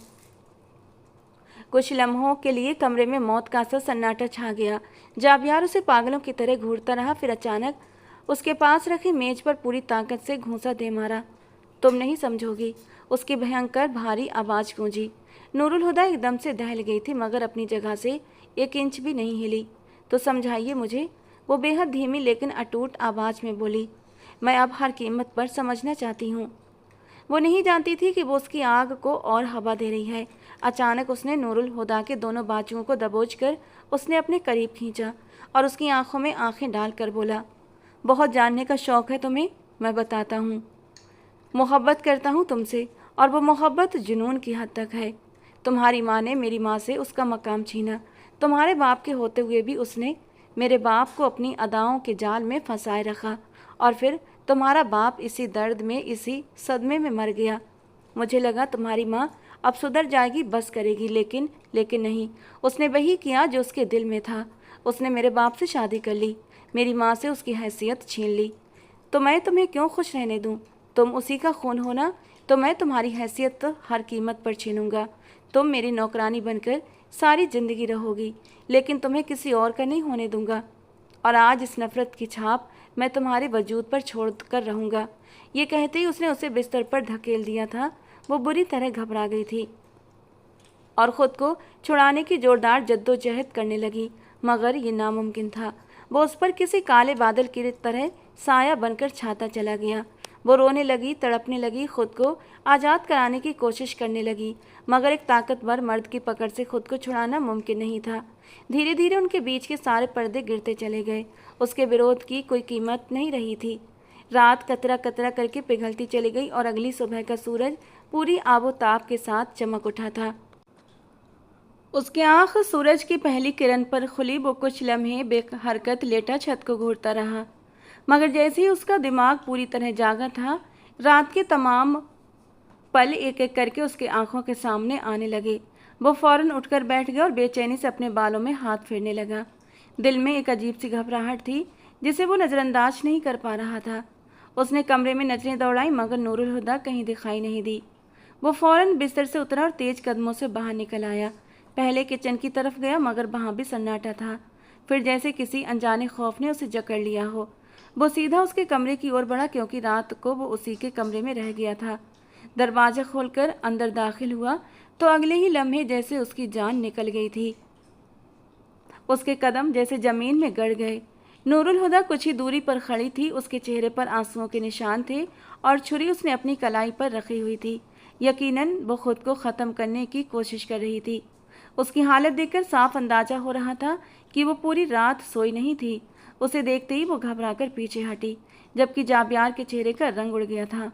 कुछ लम्हों के लिए कमरे में मौत का सा सन्नाटा छा गया। जाबियार उसे पागलों की तरह घूरता रहा, फिर अचानक उसके पास रखी मेज पर पूरी ताकत से घूंसा दे मारा। तुम नहीं समझोगी, उसकी भयंकर भारी आवाज़ गूंजी। नूरुल हुदा एकदम से दहल गई थी, मगर अपनी जगह से एक इंच भी नहीं हिली। तो समझाइए मुझे, वो बेहद धीमी लेकिन अटूट आवाज़ में बोली। मैं अब हर कीमत पर समझना चाहती हूँ। वो नहीं जानती थी कि वो उसकी आग को और हवा दे रही है। अचानक उसने नूरुल हुदा के दोनों बाजुओं को दबोचकर उसने अपने करीब खींचा और उसकी आंखों में आंखें डालकर बोला, बहुत जानने का शौक़ है तुम्हें, मैं बताता हूँ। मोहब्बत करता हूँ तुमसे, और वो मोहब्बत जुनून की हद तक है। तुम्हारी माँ ने मेरी माँ से उसका मकाम छीना। तुम्हारे बाप के होते हुए भी उसने मेरे बाप को अपनी अदाओं के जाल में फंसाए रखा, और फिर तुम्हारा बाप इसी दर्द में, इसी सदमे में मर गया। मुझे लगा तुम्हारी माँ अब सुधर जाएगी, बस करेगी, लेकिन नहीं। उसने वही किया जो उसके दिल में था। उसने मेरे बाप से शादी कर ली, मेरी माँ से उसकी हैसियत छीन ली। तो मैं तुम्हें क्यों खुश रहने दूँ? तुम उसी का खून हो ना? तो मैं तुम्हारी हैसियत तो हर कीमत पर छीनूंगा। तुम मेरी नौकरानी बनकर सारी जिंदगी रहोगी, लेकिन तुम्हें किसी और का नहीं होने दूंगा। और आज इस नफरत की छाप मैं तुम्हारे वजूद पर छोड़ कर रहूँगा। ये कहते ही उसने उसे बिस्तर पर धकेल दिया था। वो बुरी तरह घबरा गई थी और ख़ुद को छुड़ाने की जोरदार जद्दोजहद करने लगी, मगर ये नामुमकिन था। वो उस पर किसी काले बादल की तरह साया बनकर छाता चला गया। वो रोने लगी, तड़पने लगी, खुद को आज़ाद कराने की कोशिश करने लगी, मगर एक ताकतवर मर्द की पकड़ से खुद को छुड़ाना मुमकिन नहीं था। धीरे धीरे उनके बीच के सारे पर्दे गिरते चले गए। उसके विरोध की कोई कीमत नहीं रही थी। रात कतरा कतरा करके पिघलती चली गई और अगली सुबह का सूरज पूरी आबोताब के साथ चमक उठा था। उसकी आंख सूरज की पहली किरण पर खुली। वो कुछ लम्हे बेहरकत लेटा छत को घूरता रहा, मगर जैसे ही उसका दिमाग पूरी तरह जागा था, रात के तमाम पल एक एक करके उसकी आंखों के सामने आने लगे। वो फौरन उठकर बैठ गया और बेचैनी से अपने बालों में हाथ फेरने लगा। दिल में एक अजीब सी घबराहट थी जिसे वो नज़रअंदाज नहीं कर पा रहा था। उसने कमरे में नजरें दौड़ाई, मगर नूरुल हुदा कहीं दिखाई नहीं दी। वो फौरन बिस्तर से उतरा और तेज कदमों से बाहर निकल आया। पहले किचन की तरफ गया, मगर वहाँ भी सन्नाटा था। फिर जैसे किसी अनजाने खौफ ने उसे जकड़ लिया हो, वो सीधा उसके कमरे की ओर बढ़ा, क्योंकि रात को वो उसी के कमरे में रह गया था। दरवाज़ा खोलकर अंदर दाखिल हुआ तो अगले ही लम्हे जैसे उसकी जान निकल गई थी। उसके कदम जैसे ज़मीन में गड़ गए। नूरुल हुदा कुछ ही दूरी पर खड़ी थी। उसके चेहरे पर आंसुओं के निशान थे और छुरी उसने अपनी कलाई पर रखी हुई थी। यकीनन वो खुद को ख़त्म करने की कोशिश कर रही थी। उसकी हालत देखकर साफ अंदाजा हो रहा था कि वो पूरी रात सोई नहीं थी। उसे देखते ही वो घबराकर पीछे हटी, जबकि जाबियार के चेहरे का रंग उड़ गया था।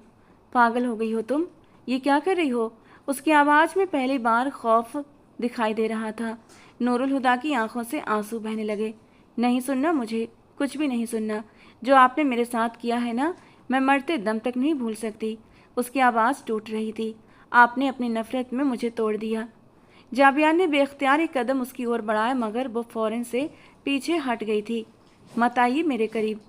पागल हो गई हो तुम? ये क्या कर रही हो? उसकी आवाज़ में पहली बार खौफ दिखाई दे रहा था। नूरुल हुदा की आंखों से आंसू बहने लगे। नहीं सुनना, मुझे कुछ भी नहीं सुनना। जो आपने मेरे साथ किया है ना, मैं मरते दम तक नहीं भूल सकती। उसकी आवाज़ टूट रही थी। आपने अपनी नफ़रत में मुझे तोड़ दिया। जाबियार ने बेख्तियार एक कदम उसकी ओर बढ़ाया, मगर वो फ़ौरन से पीछे हट गई थी। मत आइए मेरे करीब।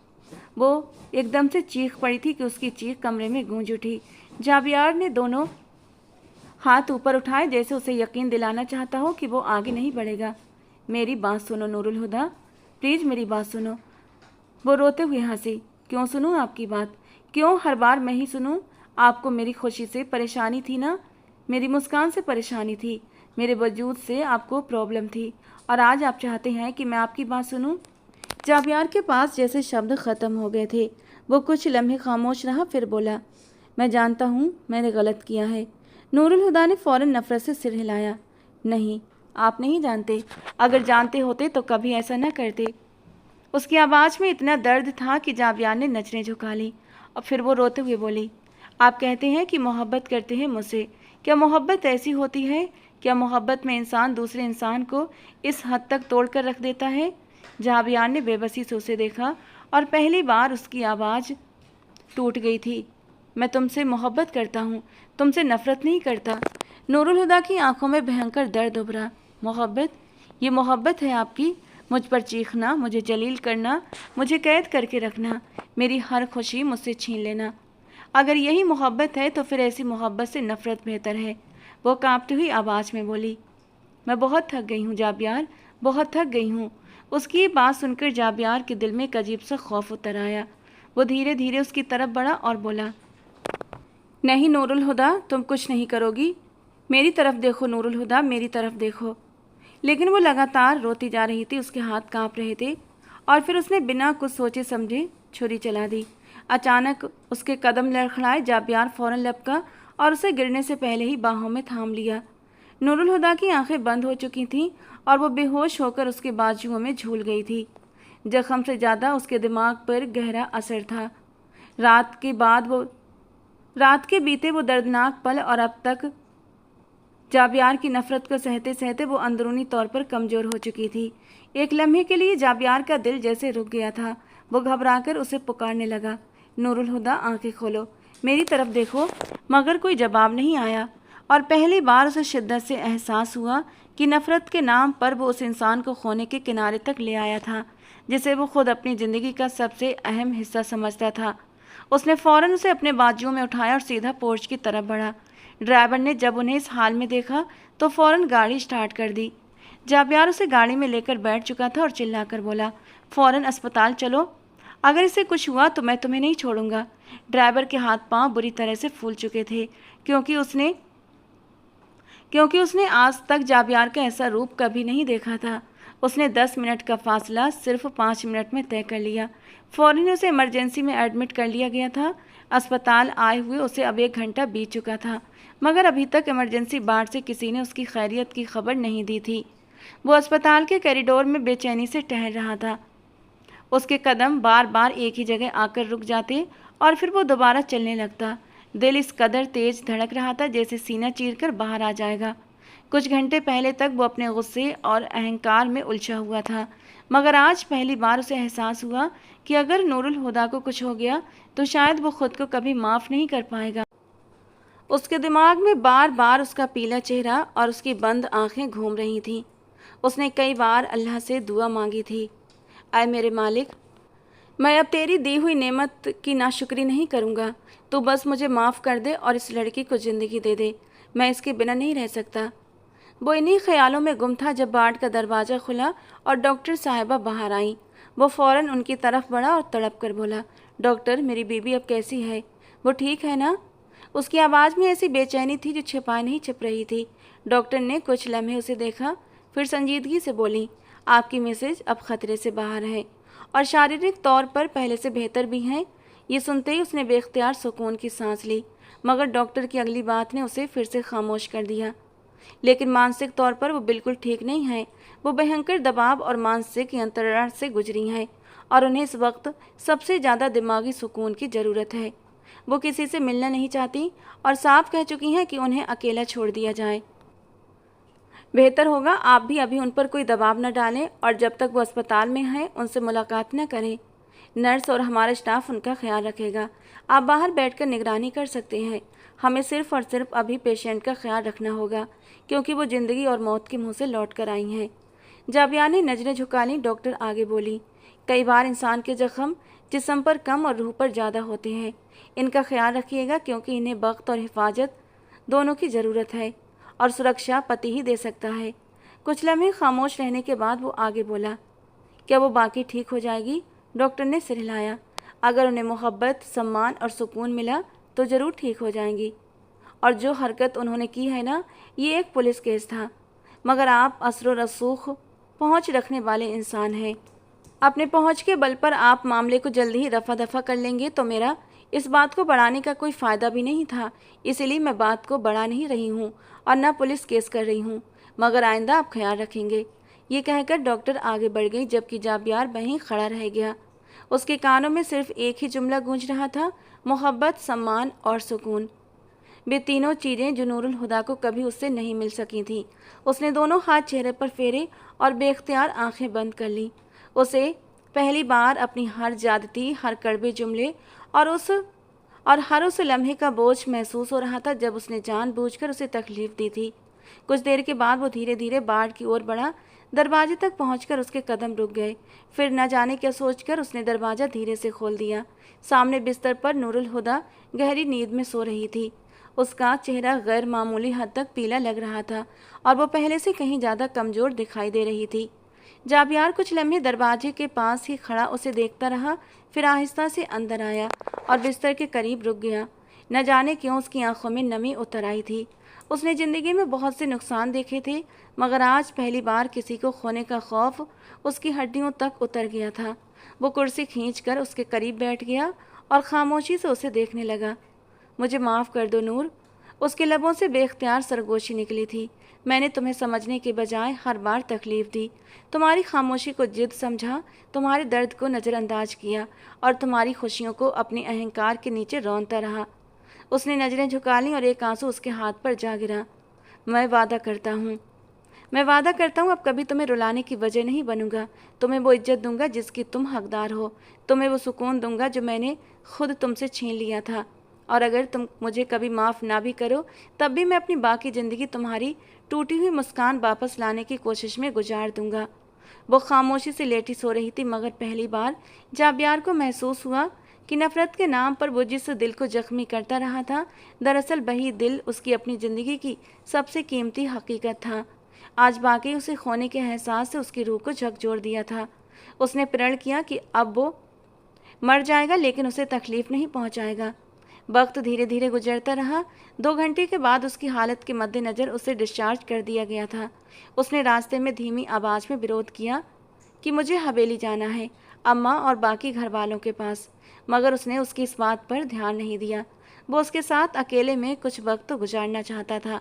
वो एकदम से चीख पड़ी थी कि उसकी चीख कमरे में गूंज उठी। जाबियार ने दोनों हाथ ऊपर उठाए, जैसे उसे यकीन दिलाना चाहता हो कि वो आगे नहीं बढ़ेगा। मेरी बात सुनो नूरुल हुदा, प्लीज़ मेरी बात सुनो। वो रोते हुए हंसी। क्यों सुनूं आपकी बात? क्यों हर बार मैं ही सुनूं? आपको मेरी खुशी से परेशानी थी ना, मेरी मुस्कान से परेशानी थी, मेरे वजूद से आपको प्रॉब्लम थी, और आज आप चाहते हैं कि मैं आपकी बात सुनूं? जाबियार के पास जैसे शब्द ख़त्म हो गए थे। वो कुछ लम्हे खामोश रहा, फिर बोला, मैं जानता हूँ मैंने गलत किया है। नूरुल हुदा ने फ़ौरन नफ़रत से सिर हिलाया। नहीं, आप नहीं जानते। अगर जानते होते तो कभी ऐसा न करते। उसकी आवाज़ में इतना दर्द था कि जाबियार ने नज़रें झुका ली, और फिर वो रोते हुए बोली, आप कहते हैं कि मोहब्बत करते हैं मुझसे। क्या मोहब्बत ऐसी होती है? क्या मोहब्बत में इंसान दूसरे इंसान को इस हद तक तोड़ कर रख देता है? जाबियार ने बेबसी से उसे देखा और पहली बार उसकी आवाज़ टूट गई थी। मैं तुमसे मोहब्बत करता हूँ, तुमसे नफ़रत नहीं करता। नूरुल हुदा की आंखों में भयंकर दर्द उभरा। मोहब्बत? ये मोहब्बत है आपकी? मुझ पर चीखना, मुझे जलील करना, मुझे कैद करके रखना, मेरी हर खुशी मुझसे छीन लेना। अगर यही मोहब्बत है तो फिर ऐसी मोहब्बत से नफ़रत बेहतर है। वो कांपती हुई आवाज़ में बोली, मैं बहुत थक गई हूँ जाबियार, बहुत थक गई हूँ। उसकी ये बात सुनकर जाबियार के दिल में एक अजीब सा खौफ उतर आया। वो धीरे धीरे उसकी तरफ बढ़ा और बोला, नहीं नूरुल हुदा, तुम कुछ नहीं करोगी। मेरी तरफ देखो नूरुल हुदा, मेरी तरफ देखो। लेकिन वो लगातार रोती जा रही थी। उसके हाथ कांप रहे थे और फिर उसने बिना कुछ सोचे समझे छुरी चला दी। अचानक उसके कदम लड़खड़ाए। जाबियार फ़ौरन लपका और उसे गिरने से पहले ही बाहों में थाम लिया। नूरुल हुदा की आंखें बंद हो चुकी थीं और वो बेहोश होकर उसके बाजुओं में झूल गई थी। जख्म से ज़्यादा उसके दिमाग पर गहरा असर था। रात के बीते वो दर्दनाक पल और अब तक जाबियार की नफ़रत को सहते सहते वो अंदरूनी तौर पर कमज़ोर हो चुकी थी। एक लम्हे के लिए जाबियार का दिल जैसे रुक गया था। वो घबराकर उसे पुकारने लगा, नूरुल हुदा, आंखें खोलो, मेरी तरफ देखो। मगर कोई जवाब नहीं आया और पहली बार उसे शिद्दत से एहसास हुआ कि नफ़रत के नाम पर वो उस इंसान को खोने के किनारे तक ले आया था जिसे वो खुद अपनी ज़िंदगी का सबसे अहम हिस्सा समझता था। उसने फौरन उसे अपने बाजुओं में उठाया और सीधा पोर्च की तरफ बढ़ा। ड्राइवर ने जब उन्हें इस हाल में देखा तो फौरन गाड़ी स्टार्ट कर दी। जाबियार उसे गाड़ी में लेकर बैठ चुका था और चिल्लाकर बोला, फौरन अस्पताल चलो, अगर इसे कुछ हुआ तो मैं तुम्हें नहीं छोड़ूंगा। ड्राइवर के हाथ पांव बुरी तरह से फूल चुके थे क्योंकि उसने आज तक जाबियार का ऐसा रूप कभी नहीं देखा था। उसने 10 मिनट का फासला सिर्फ 5 मिनट में तय कर लिया। फौरन उसे इमरजेंसी में एडमिट कर लिया गया था। अस्पताल आए हुए उसे अब 1 घंटा बीत चुका था, मगर अभी तक इमरजेंसी वार्ड से किसी ने उसकी खैरियत की खबर नहीं दी थी। वो अस्पताल के कॉरिडोर में बेचैनी से टहल रहा था। उसके कदम बार बार एक ही जगह आकर रुक जाते और फिर वो दोबारा चलने लगता। दिल इस कदर तेज धड़क रहा था जैसे सीना चीरकर बाहर आ जाएगा। कुछ घंटे पहले तक वो अपने गुस्से और अहंकार में उलझा हुआ था, मगर आज पहली बार उसे एहसास हुआ कि अगर नूरुल हुदा को कुछ हो गया तो शायद वो खुद को कभी माफ़ नहीं कर पाएगा। उसके दिमाग में बार बार उसका पीला चेहरा और उसकी बंद आंखें घूम रही थीं। उसने कई बार अल्लाह से दुआ मांगी थी, आए मेरे मालिक, मैं अब तेरी दी हुई नेमत की नाशुक्री नहीं करूँगा। तू बस मुझे माफ़ कर दे और इस लड़की को ज़िंदगी दे दे। मैं इसके बिना नहीं रह सकता। वो इन्हीं ख्यालों में गुम था जब वार्ड का दरवाज़ा खुला और डॉक्टर साहिबा बाहर आईं। वो फ़ौरन उनकी तरफ बढ़ा और तड़प कर बोला, डॉक्टर, मेरी बीबी अब कैसी है? वो ठीक है ना? उसकी आवाज़ में ऐसी बेचैनी थी जो छिपाए नहीं छिप रही थी। डॉक्टर ने कुछ लम्हे उसे देखा, फिर संजीदगी से बोली, आपकी मिसेज अब खतरे से बाहर है और शारीरिक तौर पर पहले से बेहतर भी हैं। ये सुनते ही उसने बेख्तियार सुकून की सांस ली, मगर डॉक्टर की अगली बात ने उसे फिर से खामोश कर दिया। लेकिन मानसिक तौर पर वो बिल्कुल ठीक नहीं है। वो भयंकर दबाव और मानसिक यंत्रणा से गुजरी हैं और उन्हें इस वक्त सबसे ज़्यादा दिमागी सुकून की ज़रूरत है। वो किसी से मिलना नहीं चाहती और साफ कह चुकी हैं कि उन्हें अकेला छोड़ दिया जाए। बेहतर होगा आप भी अभी उन पर कोई दबाव न डालें और जब तक वो अस्पताल में हैं उनसे मुलाकात न करें। नर्स और हमारा स्टाफ उनका ख्याल रखेगा। आप बाहर बैठकर निगरानी कर सकते हैं। हमें सिर्फ और सिर्फ अभी पेशेंट का ख्याल रखना होगा क्योंकि वो ज़िंदगी और मौत के मुंह से लौट कर आई हैं। जाबिया ने नजरें झुका लीं। डॉक्टर आगे बोली, कई बार इंसान के जख्म जिस्म पर कम और रूह पर ज़्यादा होते हैं। इनका ख्याल रखिएगा क्योंकि इन्हें वक्त और हिफाजत दोनों की ज़रूरत है और सुरक्षा पति ही दे सकता है। कुछ लम्हे खामोश रहने के बाद वो आगे बोला, क्या वो बाकी ठीक हो जाएगी? डॉक्टर ने सिर हिलाया। अगर उन्हें मोहब्बत, सम्मान और सुकून मिला तो ज़रूर ठीक हो जाएंगी। और जो हरकत उन्होंने की है ना, ये एक पुलिस केस था, मगर आप असर और रसूख पहुँच रखने वाले इंसान हैं। अपने पहुँच के बल पर आप मामले को जल्दी ही रफा दफा कर लेंगे तो मेरा इस बात को बढ़ाने का कोई फ़ायदा भी नहीं था। इसीलिए मैं बात को बढ़ा नहीं रही हूँ और न पुलिस केस कर रही हूँ, मगर आइंदा आप ख्याल रखेंगे। ये कहकर डॉक्टर आगे बढ़ गई जबकि जाबियार वहीं खड़ा रह गया। उसके कानों में सिर्फ एक ही जुमला गूंज रहा था, मोहब्बत, सम्मान और सुकून। वे तीनों चीज़ें जो नूरुल हुदा को कभी उससे नहीं मिल सकी थीं। उसने दोनों हाथ चेहरे पर फेरे और बेख्तियार आंखें बंद कर लीं। उसे पहली बार अपनी हर ज्यादती, हर कड़वे जुमले और हर उस लम्हे का बोझ महसूस हो रहा था जब उसने जानबूझकर उसे तकलीफ दी थी। कुछ देर के बाद वो धीरे धीरे बाड़ की ओर बढ़ा। दरवाजे तक पहुंचकर उसके कदम रुक गए। फिर न जाने क्या सोचकर उसने दरवाज़ा धीरे से खोल दिया। सामने बिस्तर पर नूरुल हुदा गहरी नींद में सो रही थी। उसका चेहरा गैर मामूली हद तक पीला लग रहा था और वो पहले से कहीं ज़्यादा कमज़ोर दिखाई दे रही थी। जाबियार कुछ लम्हे दरवाजे के पास ही खड़ा उसे देखता रहा, फिर आहिस्ता से अंदर आया और बिस्तर के करीब रुक गया। न जाने क्यों उसकी आंखों में नमी उतर आई थी। उसने ज़िंदगी में बहुत से नुकसान देखे थे, मगर आज पहली बार किसी को खोने का खौफ उसकी हड्डियों तक उतर गया था। वो कुर्सी खींचकर उसके करीब बैठ गया और खामोशी से उसे देखने लगा। मुझे माफ़ कर दो नूर। उसके लबों से बेख्तियार सरगोशी निकली थी। मैंने तुम्हें समझने के बजाय हर बार तकलीफ़ दी, तुम्हारी खामोशी को जिद समझा, तुम्हारे दर्द को नज़रअंदाज किया और तुम्हारी खुशियों को अपने अहंकार के नीचे रौंदता रहा। उसने नज़रें झुका लीं और एक आंसू उसके हाथ पर जा गिरा। मैं वादा करता हूँ अब कभी तुम्हें रुलाने की वजह नहीं बनूंगा। तुम्हें वो इज्जत दूंगा जिसकी तुम हकदार हो। तुम्हें वो सुकून दूंगा जो मैंने खुद तुमसे छीन लिया था। और अगर तुम मुझे कभी माफ़ ना भी करो तब भी मैं अपनी बाकी ज़िंदगी तुम्हारी टूटी हुई मुस्कान वापस लाने की कोशिश में गुजार दूंगा। वो खामोशी से लेटी सो रही थी, मगर पहली बार जाबियार को महसूस हुआ کہ نفرت کے نام پر وہ جس دل کو زخمی کرتا رہا تھا، دراصل وہی دل اس کی اپنی زندگی کی سب سے قیمتی حقیقت تھا۔ آج واقعی اسے کھونے کے احساس سے اس کی روح کو جھکجھور دیا تھا۔ اس نے پرڑ کیا کہ اب وہ مر جائے گا لیکن اسے تکلیف نہیں پہنچائے گا۔ وقت دھیرے دھیرے گزرتا رہا۔ 2 گھنٹے کے بعد اس کی حالت کے مد نظر اسے ڈسچارج کر دیا گیا تھا۔ اس نے راستے میں دھیمی آواز میں ورود کیا کہ مجھے حویلی جانا ہے، اماں اور باقی گھر والوں کے پاس، مگر اس نے اس کی اس بات پر دھیان نہیں دیا۔ وہ اس کے ساتھ اکیلے میں کچھ وقت گزارنا چاہتا تھا،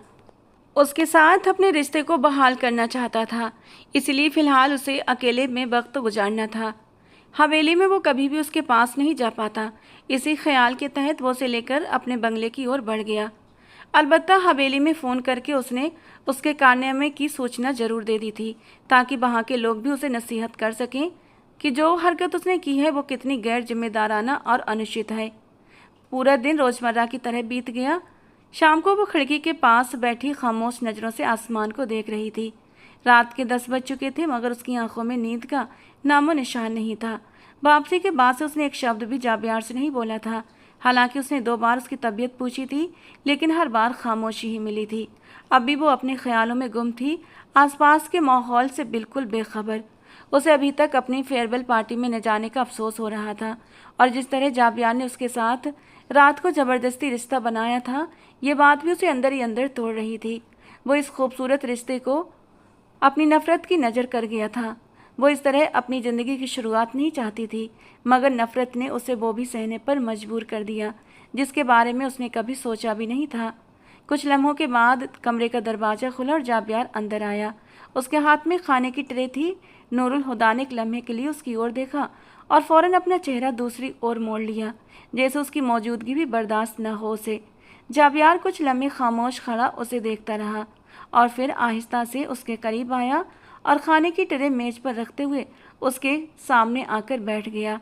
اس کے ساتھ اپنے رشتے کو بحال کرنا چاہتا تھا، اس لیے فی الحال اسے اکیلے میں وقت گزارنا تھا۔ حویلی میں وہ کبھی بھی اس کے پاس نہیں جا پاتا۔ اسی خیال کے تحت وہ اسے لے کر اپنے بنگلے کی اور بڑھ گیا۔ البتہ حویلی میں فون کر کے اس نے اس کے کارنامے کی سوچنا ضرور دے دی تھی، تاکہ وہاں کے لوگ بھی اسے نصیحت کر سکیں کہ جو حرکت اس نے کی ہے وہ کتنی غیر ذمہ دارانہ اور انوچت ہے۔ پورا دن روزمرہ کی طرح بیت گیا۔ شام کو وہ کھڑکی کے پاس بیٹھی خاموش نظروں سے آسمان کو دیکھ رہی تھی۔ رات کے 10 بج چکے تھے، مگر اس کی آنکھوں میں نیند کا نام و نشان نہیں تھا۔ واپسی کے بعد سے اس نے ایک شبد بھی جابیار سے نہیں بولا تھا۔ حالانکہ اس نے 2 بار اس کی طبیعت پوچھی تھی، لیکن ہر بار خاموشی ہی ملی تھی۔ اب بھی وہ اپنے خیالوں میں گم تھی، آس پاس کے ماحول سے بالکل بے خبر۔ اسے ابھی تک اپنی فیئرویل پارٹی میں نہ جانے کا افسوس ہو رہا تھا، اور جس طرح جابیار نے اس کے ساتھ رات کو زبردستی رشتہ بنایا تھا، یہ بات بھی اسے اندر ہی اندر توڑ رہی تھی۔ وہ اس خوبصورت رشتے کو اپنی نفرت کی نظر کر گیا تھا۔ وہ اس طرح اپنی زندگی کی شروعات نہیں چاہتی تھی، مگر نفرت نے اسے وہ بھی سہنے پر مجبور کر دیا جس کے بارے میں اس نے کبھی سوچا بھی نہیں تھا۔ کچھ لمحوں کے بعد کمرے کا دروازہ کھلا اور جابیار اندر آیا۔ اس کے ہاتھ میں کھانے کی ٹرے تھی۔ نور الہدیٰ نے ایک لمحے کے لیے اس کی اور دیکھا اور فوراً اپنا چہرہ دوسری اور موڑ لیا، جیسے اس کی موجودگی بھی برداشت نہ ہو اسے۔ جابیار کچھ لمحے خاموش کھڑا اسے دیکھتا رہا اور پھر آہستہ سے اس کے قریب آیا اور کھانے کی ٹرے میز پر رکھتے ہوئے اس کے سامنے آ کر بیٹھ گیا۔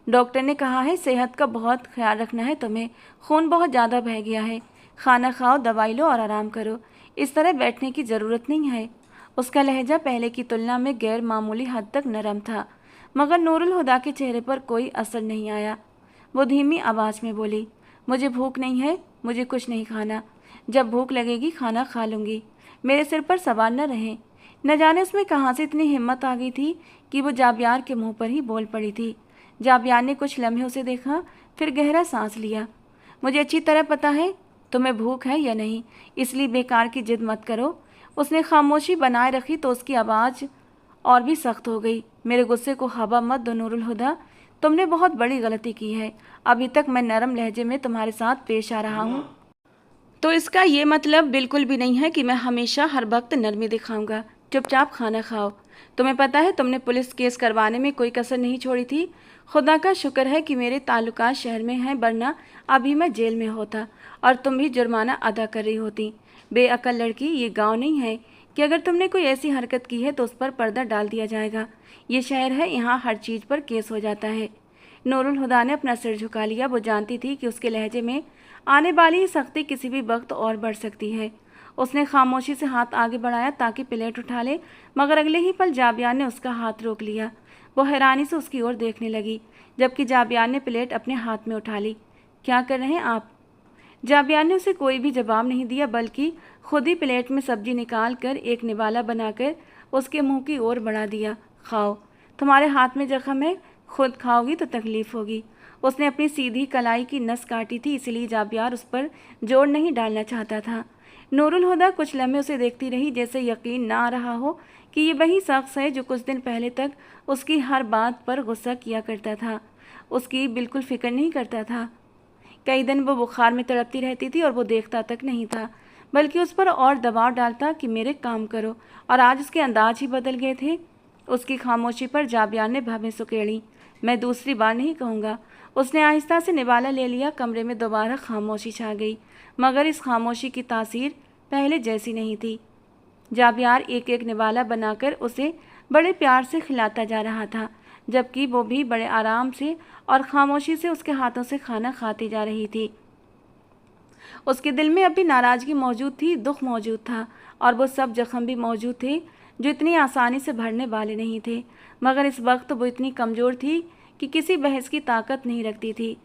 ڈاکٹر نے کہا ہے صحت کا بہت خیال رکھنا ہے تمہیں، خون بہت زیادہ بہہ گیا ہے، کھانا کھاؤ، دوائی لو اور آرام کرو، اس طرح بیٹھنے کی ضرورت نہیں ہے۔ اس کا لہجہ پہلے کی تلنا میں غیر معمولی حد تک نرم تھا، مگر نور الہدیٰ کے چہرے پر کوئی اثر نہیں آیا۔ وہ دھیمی آواز میں بولی، مجھے بھوک نہیں ہے، مجھے کچھ نہیں کھانا، جب بھوک لگے گی کھانا کھا لوں گی، میرے سر پر سوار نہ رہیں۔ نہ جانے اس میں کہاں سے اتنی ہمت آ گئی تھی کہ وہ جابیار کے منہ پر ہی بول پڑی تھی۔ جابیار نے کچھ لمحے اسے دیکھا، پھر گہرا سانس لیا۔ مجھے اچھی طرح پتہ ہے تمہیں بھوک ہے یا نہیں، اس لیے بیکار کی ضد مت کرو۔ اس نے خاموشی بنائے رکھی تو اس کی آواز اور بھی سخت ہو گئی۔ میرے غصے کو ہوا مت دو نور الہدیٰ، تم نے بہت بڑی غلطی کی ہے۔ ابھی تک میں نرم لہجے میں تمہارے ساتھ پیش آ رہا ہوں، تو اس کا یہ مطلب بالکل بھی نہیں ہے کہ میں ہمیشہ ہر وقت نرمی دکھاؤں گا۔ چپ چاپ کھانا کھاؤ۔ تمہیں پتہ ہے تم نے پولیس کیس کروانے میں کوئی کسر نہیں چھوڑی تھی۔ خدا کا شکر ہے کہ میرے تعلقات شہر میں ہیں، ورنہ ابھی میں جیل میں ہوتا اور تم بھی جرمانہ ادا کر رہی ہوتی۔ بے عقل لڑکی، یہ گاؤں نہیں ہے کہ اگر تم نے کوئی ایسی حرکت کی ہے تو اس پر پردہ ڈال دیا جائے گا۔ یہ شہر ہے، یہاں ہر چیز پر کیس ہو جاتا ہے۔ نور الہدیٰ نے اپنا سر جھکا لیا۔ وہ جانتی تھی کہ اس کے لہجے میں آنے والی سختی کسی بھی وقت اور بڑھ سکتی ہے۔ اس نے خاموشی سے ہاتھ آگے بڑھایا تاکہ پلیٹ اٹھا لے، مگر اگلے ہی پل جابیار نے اس کا ہاتھ روک لیا۔ وہ حیرانی سے اس کی اور دیکھنے لگی، جبکہ جابیار نے پلیٹ اپنے ہاتھ میں اٹھا لی۔ کیا کر رہے ہیں آپ؟ جابیار نے اسے کوئی بھی جواب نہیں دیا، بلکہ خود ہی پلیٹ میں سبزی نکال کر ایک نوالا بنا کر اس کے منہ کی اور بڑھا دیا۔ کھاؤ، تمہارے ہاتھ میں زخم ہے، خود کھاؤ گی تو تکلیف ہوگی۔ اس نے اپنی سیدھی کلائی کی نس کاٹی تھی، اس لیے جابیار اس پر جوڑ نہیں ڈالنا چاہتا تھا۔ نور الہدیٰ کچھ لمحے اسے دیکھتی رہی، جیسے یقین نہ آ رہا ہو کہ یہ وہی شخص ہے جو کچھ دن پہلے تک اس کی ہر بات پر غصہ کیا کرتا تھا، اس کی بالکل فکر نہیں کرتا تھا۔ کئی دن وہ بخار میں تڑپتی رہتی تھی اور وہ دیکھتا تک نہیں تھا، بلکہ اس پر اور دباؤ ڈالتا کہ میرے کام کرو، اور آج اس کے انداز ہی بدل گئے تھے۔ اس کی خاموشی پر جابیار نے بھویں سکیڑی۔ میں دوسری بار نہیں کہوں گا۔ اس نے آہستہ سے نوالا لے لیا۔ کمرے میں دوبارہ خاموشی چھا گئی، مگر اس خاموشی کی تاثیر پہلے جیسی نہیں تھی۔ جابیار ایک ایک نوالا بنا کر اسے بڑے پیار سے کھلاتا جا رہا تھا، جبکہ وہ بھی بڑے آرام سے اور خاموشی سے اس کے ہاتھوں سے کھانا کھاتی جا رہی تھی۔ اس کے دل میں اب بھی ناراضگی موجود تھی، دکھ موجود تھا، اور وہ سب زخم بھی موجود تھے جو اتنی آسانی سے بھرنے والے نہیں تھے، مگر اس وقت وہ اتنی کمزور تھی कि किसी बहस की ताकत नहीं रखती थी।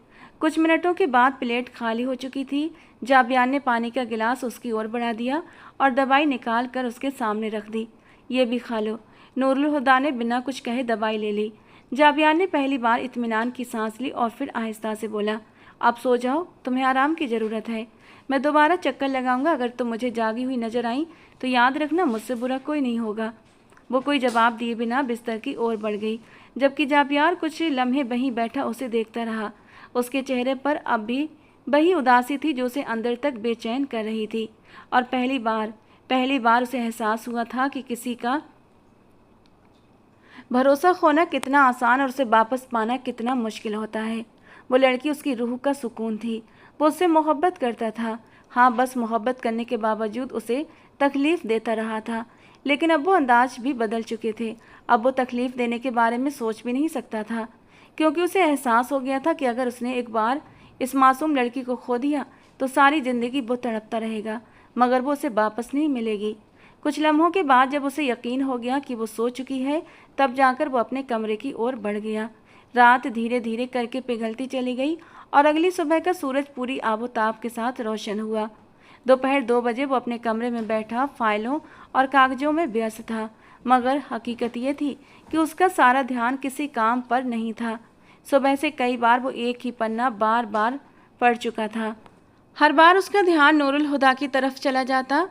कुछ मिनटों के बाद प्लेट खाली हो चुकी थी। जाबियान ने पानी का गिलास उसकी ओर बढ़ा दिया और दवाई निकाल कर उसके सामने रख दी। ये भी खा लो। नूरुल हुदा ने बिना कुछ कहे दवाई ले ली। जाबियान ने पहली बार इत्मीनान की सांस ली और फिर आहिस्ता से बोला, आप सो जाओ, तुम्हें आराम की ज़रूरत है। मैं दोबारा चक्कर लगाऊंगा, अगर तुम मुझे जागी हुई नजर आई तो याद रखना मुझसे बुरा कोई नहीं होगा। वो कोई जवाब दिए बिना बिस्तर की ओर बढ़ गई, जबकि जाबियार कुछ लम्हे वहीं बैठा उसे देखता रहा। उसके चेहरे पर अब भी वही उदासी थी जो उसे अंदर तक बेचैन कर रही थी, और पहली बार उसे एहसास हुआ था कि किसी का भरोसा खोना कितना आसान और उसे वापस पाना कितना मुश्किल होता है। वो लड़की उसकी रूह का सुकून थी। वो उससे मोहब्बत करता था। हाँ, बस मोहब्बत करने के बावजूद उसे तकलीफ़ देता रहा था। लेकिन अब वो अंदाज भी बदल चुके थे। अब वो तकलीफ़ देने के बारे में सोच भी नहीं सकता था, क्योंकि उसे एहसास हो गया था कि अगर उसने एक बार इस मासूम लड़की को खो दिया तो सारी ज़िंदगी वो तड़पता रहेगा, मगर वो उसे वापस नहीं मिलेगी। कुछ लम्हों के बाद जब उसे यकीन हो गया कि वो सो चुकी है, तब जाकर वो अपने कमरे की ओर बढ़ गया। रात धीरे धीरे करके पिघलती चली गई और अगली सुबह का सूरज पूरी आबोताब के साथ रोशन हुआ। दोपहर 2 बजे वो अपने कमरे में बैठा फाइलों और कागजों में व्यस्त था, मगर हकीकत ये थी कि उसका सारा ध्यान किसी काम पर नहीं था। सुबह से कई बार वो एक ही पन्ना बार बार पढ़ चुका था। हर बार उसका ध्यान नूरुल हुदा की तरफ चला जाता,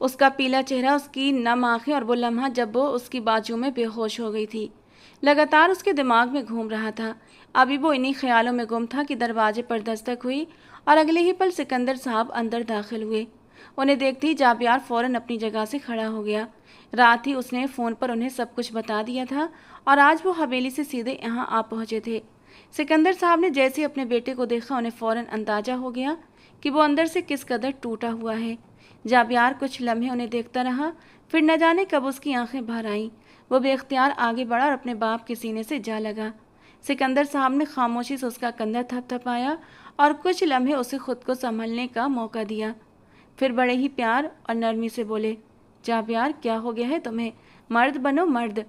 उसका पीला चेहरा, उसकी नम आंखें और वो लम्हा जब वो उसकी बाजू में बेहोश हो गई थी लगातार उसके दिमाग में घूम रहा था। अभी वो इन्हीं ख्यालों में गुम था कि दरवाजे पर दस्तक हुई और अगले ही पल सिकंदर साहब अंदर दाखिल हुए। उन्हें देखते ही जाबियार फौरन अपनी जगह से खड़ा हो गया। रात ही उसने फ़ोन पर उन्हें सब कुछ बता दिया था और आज वो हवेली से सीधे यहाँ आ पहुँचे थे। सिकंदर साहब ने जैसे अपने बेटे को देखा, उन्हें फ़ौरन अंदाज़ा हो गया कि वो अंदर से किस कदर टूटा हुआ है। जाबियार कुछ लम्हे उन्हें देखता रहा, फिर न जाने कब उसकी आंखें भर आईं। वो बेख्तियार आगे बढ़ा और अपने बाप के सीने से जा लगा। सिकंदर साहब ने खामोशी से उसका कंधा थपथपाया और कुछ लम्हे उसे खुद को संभलने का मौका दिया। फिर बड़े ही प्यार और नरमी से बोले, जाबियार, क्या हो गया है तुम्हें? मर्द बनो, मर्द।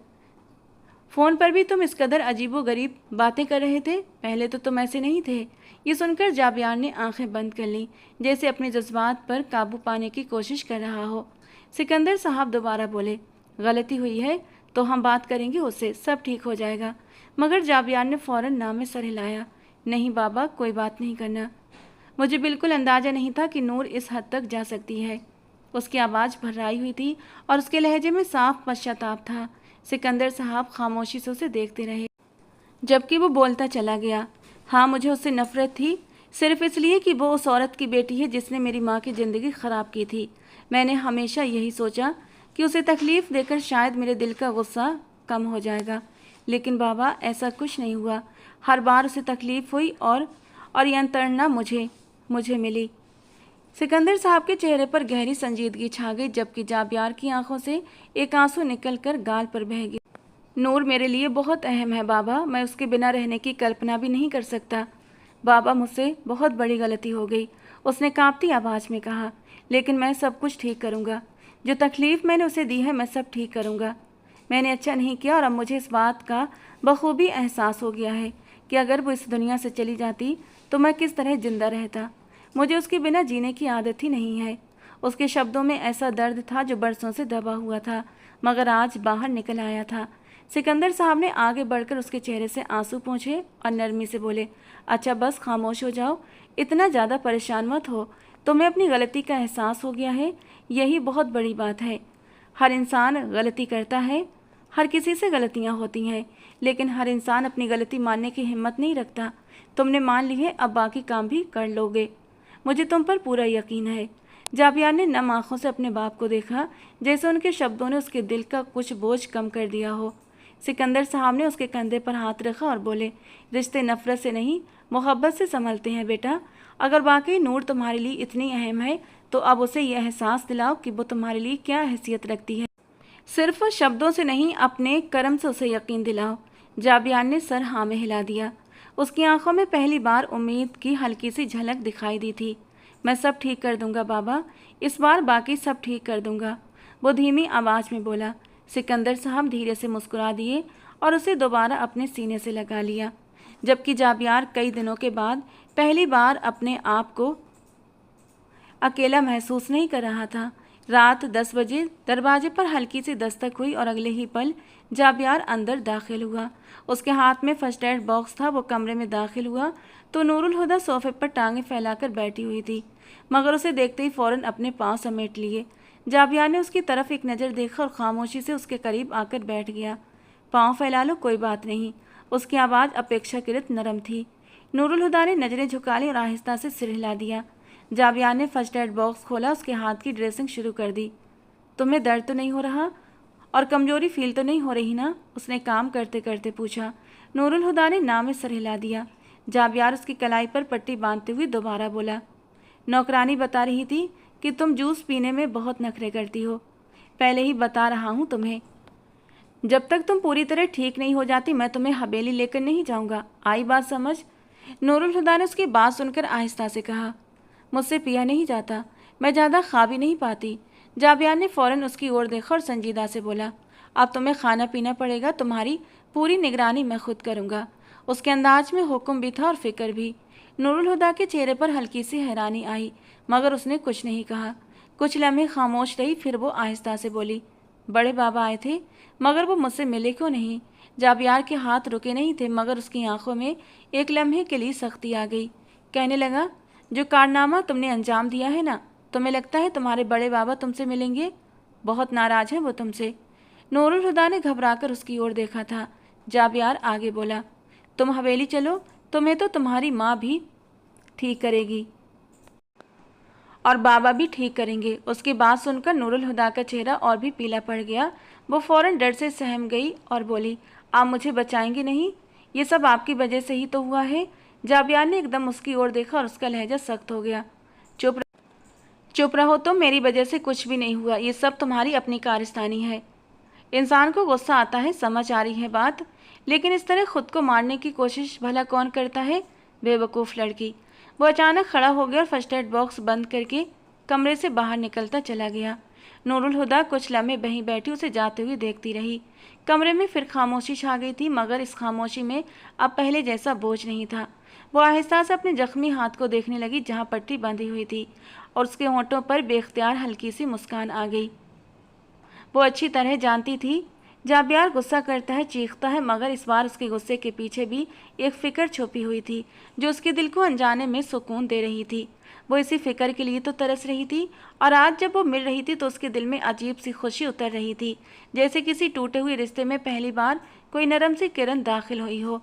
फ़ोन पर भी तुम इस कदर अजीबो गरीब बातें कर रहे थे, पहले तो तुम ऐसे नहीं थे। ये सुनकर जाबियार ने आंखें बंद कर लीं, जैसे अपने जज्बात पर काबू पाने की कोशिश कर रहा हो। सिकंदर साहब दोबारा बोले, गलती हुई है तो हम बात करेंगे उससे, सब ठीक हो जाएगा। मगर जाबियार ने फ़ौरन नाम में सर हिलाया। नहीं बाबा, कोई बात नहीं करना। मुझे बिल्कुल अंदाज़ा नहीं था कि नूर इस हद तक जा सकती है। उसकी आवाज़ भर्राई हुई थी और उसके लहजे में साफ पश्चाताप था। सिकंदर साहब खामोशी से उसे देखते रहे, जबकि वो बोलता चला गया। हाँ, मुझे उससे नफ़रत थी, सिर्फ इसलिए कि वो उस औरत की बेटी है जिसने मेरी माँ की ज़िंदगी ख़राब की थी। मैंने हमेशा यही सोचा कि उसे तकलीफ़ देकर शायद मेरे दिल का गुस्सा कम हो जाएगा, लेकिन बाबा ऐसा कुछ नहीं हुआ। हर बार उसे तकलीफ़ हुई और यंत्रणा मुझे मिली। सिकंदर साहब के चेहरे पर गहरी संजीदगी छा गई, जबकि जाबियार की आंखों से एक आंसू निकलकर गाल पर बह गया। नूर मेरे लिए बहुत अहम है बाबा, मैं उसके बिना रहने की कल्पना भी नहीं कर सकता। बाबा, मुझसे बहुत बड़ी गलती हो गई, उसने कांपती आवाज़ में कहा, लेकिन मैं सब कुछ ठीक करूँगा। जो तकलीफ़ मैंने उसे दी है मैं सब ठीक करूँगा। मैंने अच्छा नहीं किया और अब मुझे इस बात का बखूबी एहसास हो गया है कि अगर वो इस दुनिया से चली जाती तो मैं किस तरह ज़िंदा रहता। मुझे उसके बिना जीने की आदत ही नहीं है। उसके शब्दों में ऐसा दर्द था जो बरसों से दबा हुआ था, मगर आज बाहर निकल आया था। सिकंदर साहब ने आगे बढ़कर उसके चेहरे से आंसू पोंछे और नरमी से बोले, अच्छा बस खामोश हो जाओ, इतना ज़्यादा परेशान मत हो। तुम्हें अपनी गलती का एहसास हो गया है, यही बहुत बड़ी बात है। हर इंसान गलती करता है, हर किसी से गलतियाँ होती हैं, लेकिन हर इंसान अपनी गलती मानने की हिम्मत नहीं रखता। तुमने मान ली है, अब बाकी काम भी कर लोगे, मुझे तुम पर पूरा यकीन है। जाबियार ने नम आँखों से अपने बाप को देखा, जैसे उनके शब्दों ने उसके दिल का कुछ बोझ कम कर दिया हो। सिकंदर साहब ने उसके कंधे पर हाथ रखा और बोले, रिश्ते नफ़रत से नहीं, मोहब्बत से संभलते हैं बेटा। अगर वाकई नूर तुम्हारे लिए इतनी अहम है तो अब उसे यह एहसास दिलाओ कि वो तुम्हारे लिए क्या हैसियत रखती है। सिर्फ शब्दों से नहीं, अपने कर्म से उसे यकीन दिलाओ। जाबियार ने सर हाँ में हिला दिया। उसकी आंखों में पहली बार उम्मीद की हल्की सी झलक दिखाई दी थी। मैं सब ठीक कर दूंगा बाबा, इस बार बाकी सब ठीक कर दूंगा, वो धीमी आवाज़ में बोला। सिकंदर साहब धीरे से मुस्कुरा दिए और उसे दोबारा अपने सीने से लगा लिया। जबकि जाबियार कई दिनों के बाद पहली बार अपने आप को अकेला महसूस नहीं कर रहा था। रात 10 बजे दरवाजे पर हल्की सी दस्तक हुई और अगले ही पल जाबियार अंदर दाखिल हुआ। उसके हाथ में फर्स्ट एड बॉक्स था। वो कमरे में दाखिल हुआ तो नूरुल हुदा सोफे पर टांगें फैलाकर बैठी हुई थी, मगर उसे देखते ही फौरन अपने पांव समेट लिए। जाबियार ने उसकी तरफ एक नज़र देखा और खामोशी से उसके करीब आकर बैठ गया। पाँव फैला लो, कोई बात नहीं। उसकी आवाज़ अपेक्षाकृत नरम थी। नूरुल हुदा ने नज़रें झुका ली और आहिस्ता से सिर हिला दिया। जाबियार ने फर्स्ट एड बॉक्स खोला, उसके हाथ की ड्रेसिंग शुरू कर दी। तुम्हें दर्द तो नहीं हो रहा और कमजोरी फील तो नहीं हो रही ना? उसने काम करते करते पूछा। नूरुल हुदा ने ना में सर हिला दिया। जाबियार उसकी कलाई पर पट्टी बांधते हुए दोबारा बोला, नौकरानी बता रही थी कि तुम जूस पीने में बहुत नखरे करती हो। पहले ही बता रहा हूँ तुम्हें, जब तक तुम पूरी तरह ठीक नहीं हो जाती मैं तुम्हें हवेली लेकर नहीं जाऊँगा। आई बात समझ? नूरुल हुदा ने उसकी बात सुनकर आहिस्ता से कहा, मुझसे पिया नहीं जाता, मैं ज़्यादा खा भी नहीं पाती। जाबियार ने फ़ौरन उसकी ओर देखा और संजीदा से बोला, अब तुम्हें खाना पीना पड़ेगा, तुम्हारी पूरी निगरानी मैं खुद करूँगा। उसके अंदाज में हुक्म भी था और फिक्र भी। नूरुल हुदा के चेहरे पर हल्की सी हैरानी आई, मगर उसने कुछ नहीं कहा। कुछ लम्हे खामोश रही, फिर वो आहिस्ता से बोली, बड़े बाबा आए थे, मगर वो मुझसे मिले क्यों नहीं? जाबियार के हाथ रुके नहीं थे, मगर उसकी आंखों में एक लम्हे के लिए सख्ती आ गई। कहने लगा, जो कारनामा तुमने अंजाम दिया है ना, तुम्हें लगता है तुम्हारे बड़े बाबा तुमसे मिलेंगे? बहुत नाराज हैं वो तुमसे। नूरुल हुदा ने घबराकर उसकी ओर देखा था। जाबियार आगे बोला, तुम हवेली चलो, तुम्हें तो तुम्हारी माँ भी ठीक करेगी और बाबा भी ठीक करेंगे। उसकी बात सुनकर नूरुल हुदा का चेहरा और भी पीला पड़ गया। वो फौरन डर से सहम गई और बोली, आप मुझे बचाएंगे नहीं? ये सब आपकी वजह से ही तो हुआ है। जाबियार ने एकदम उसकी ओर देखा और उसका लहजा सख्त हो गया। चुप रहो तुम, मेरी वजह से कुछ भी नहीं हुआ, ये सब तुम्हारी अपनी कारस्तानी है। इंसान को गुस्सा आता है, समझ आ रही है बात, लेकिन इस तरह खुद को मारने की कोशिश भला कौन करता है? बेवकूफ़ लड़की। वो अचानक खड़ा हो गया और फर्स्ट एड बॉक्स बंद करके कमरे से बाहर निकलता चला गया। नूरुल हुदा कुछ लम्हे वहीं बैठी उसे जाते हुए देखती रही। कमरे में फिर खामोशी छा गई थी, मगर इस खामोशी में अब पहले जैसा बोझ नहीं था। वो आहिस्ता से अपने जख्मी हाथ को देखने लगी जहाँ पट्टी बंधी हुई थी, और उसके होंठों पर बेख्तियार हल्की सी मुस्कान आ गई। वो अच्छी तरह जानती थी जाबियार गुस्सा करता है, चीखता है, मगर इस बार उसके गुस्से के पीछे भी एक फ़िक्र छुपी हुई थी जो उसके दिल को अनजाने में सुकून दे रही थी। वो इसी फिक्र के लिए तो तरस रही थी, और आज जब वो मिल रही थी तो उसके दिल में अजीब सी खुशी उतर रही थी, जैसे किसी टूटे हुए रिश्ते में पहली बार कोई नरम सी किरण दाखिल हुई हो।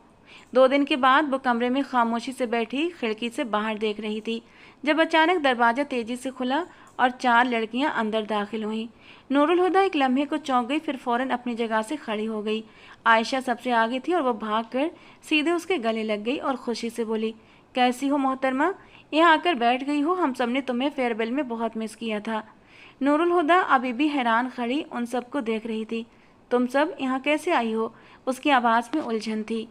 2 दिन के बाद वो कमरे में खामोशी से बैठी खिड़की से बाहर देख रही थी, जब अचानक दरवाज़ा तेज़ी से खुला और 4 लड़कियां अंदर दाखिल हुईं। नूरुल हुदा एक लम्हे को चौंक गई, फिर फौरन अपनी जगह से खड़ी हो गई। आयशा सबसे आगे थी और वो भागकर सीधे उसके गले लग गई और खुशी से बोली, कैसी हो मोहतरमा? यहाँ आकर बैठ गई हो, हम सब ने तुम्हें फेयरवेल में बहुत मिस किया था। नूरुल हुदा अभी भी हैरान खड़ी उन सबको देख रही थी। तुम सब यहाँ कैसे आई हो? उसकी आवाज़ में उलझन थी।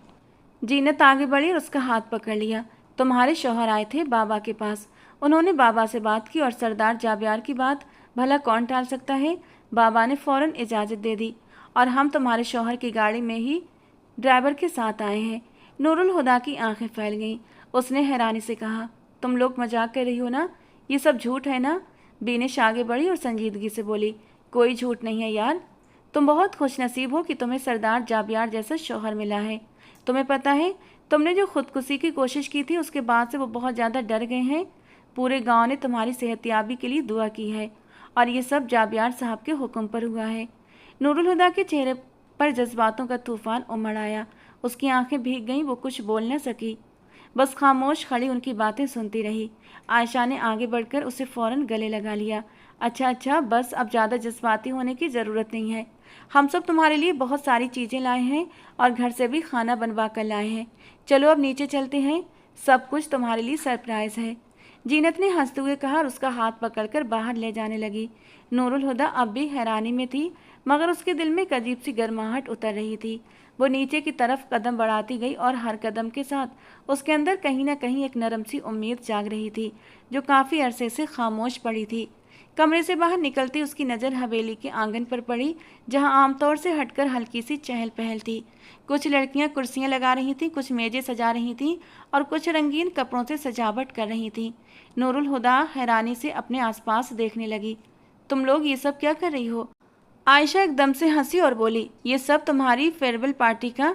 जीनत आगे बढ़ी और उसका हाथ पकड़ लिया। तुम्हारे शौहर आए थे बाबा के पास, उन्होंने बाबा से बात की और सरदार जाबियार की बात भला कौन टाल सकता है? बाबा ने फ़ौरन इजाज़त दे दी और हम तुम्हारे शौहर की गाड़ी में ही ड्राइवर के साथ आए हैं। नूरुल हुदा की आंखें फैल गईं। उसने हैरानी से कहा, तुम लोग मजाक कर रही हो ना? ये सब झूठ है ना? बीनिश आगे बढ़ी और संजीदगी से बोली, कोई झूठ नहीं है यार, तुम बहुत खुशनसीब हो कि तुम्हें सरदार जाबियार जैसा शौहर मिला है। तुम्हें पता है, तुमने जो खुदकुशी की कोशिश की थी उसके बाद से वो बहुत ज़्यादा डर गए हैं। पूरे गांव ने तुम्हारी सेहतयाबी के लिए दुआ की है, और ये सब जाबियार साहब के हुक्म पर हुआ है। नूरुल हुदा के चेहरे पर जज्बातों का तूफान उमड़ आया। उसकी आंखें भीग गईं, वो कुछ बोल न सकी, बस खामोश खड़ी उनकी बातें सुनती रही। आयशा ने आगे बढ़कर उसे फ़ौरन गले लगा लिया। अच्छा, बस अब ज़्यादा जज्बाती होने की ज़रूरत नहीं है। हम सब तुम्हारे लिए बहुत सारी चीज़ें लाए हैं और घर से भी खाना बनवा कर लाए हैं। चलो अब नीचे चलते हैं, सब कुछ तुम्हारे लिए सरप्राइज़ है। जीनत ने हंसते हुए कहा और उसका हाथ पकड़कर बाहर ले जाने लगी। नूरुल हुदा अब भी हैरानी में थी, मगर उसके दिल में एक अजीब सी गर्माहट उतर रही थी। वो नीचे की तरफ कदम बढ़ाती गई और हर कदम के साथ उसके अंदर कहीं ना कहीं एक नरम सी उम्मीद जाग रही थी जो काफ़ी अरसे से खामोश पड़ी थी। कमरे से बाहर निकलती उसकी नज़र हवेली के आंगन पर पड़ी, जहां आमतौर से हटकर हल्की सी चहल पहल थी। कुछ लड़कियां कुर्सियां लगा रही थीं, कुछ मेजें सजा रही थीं और कुछ रंगीन कपड़ों से सजावट कर रही थीं। नूरुल हुदा हैरानी से अपने आसपास देखने लगी। तुम लोग ये सब क्या कर रही हो? आयशा एकदम से हंसी और बोली, ये सब तुम्हारी फेयरवेल पार्टी का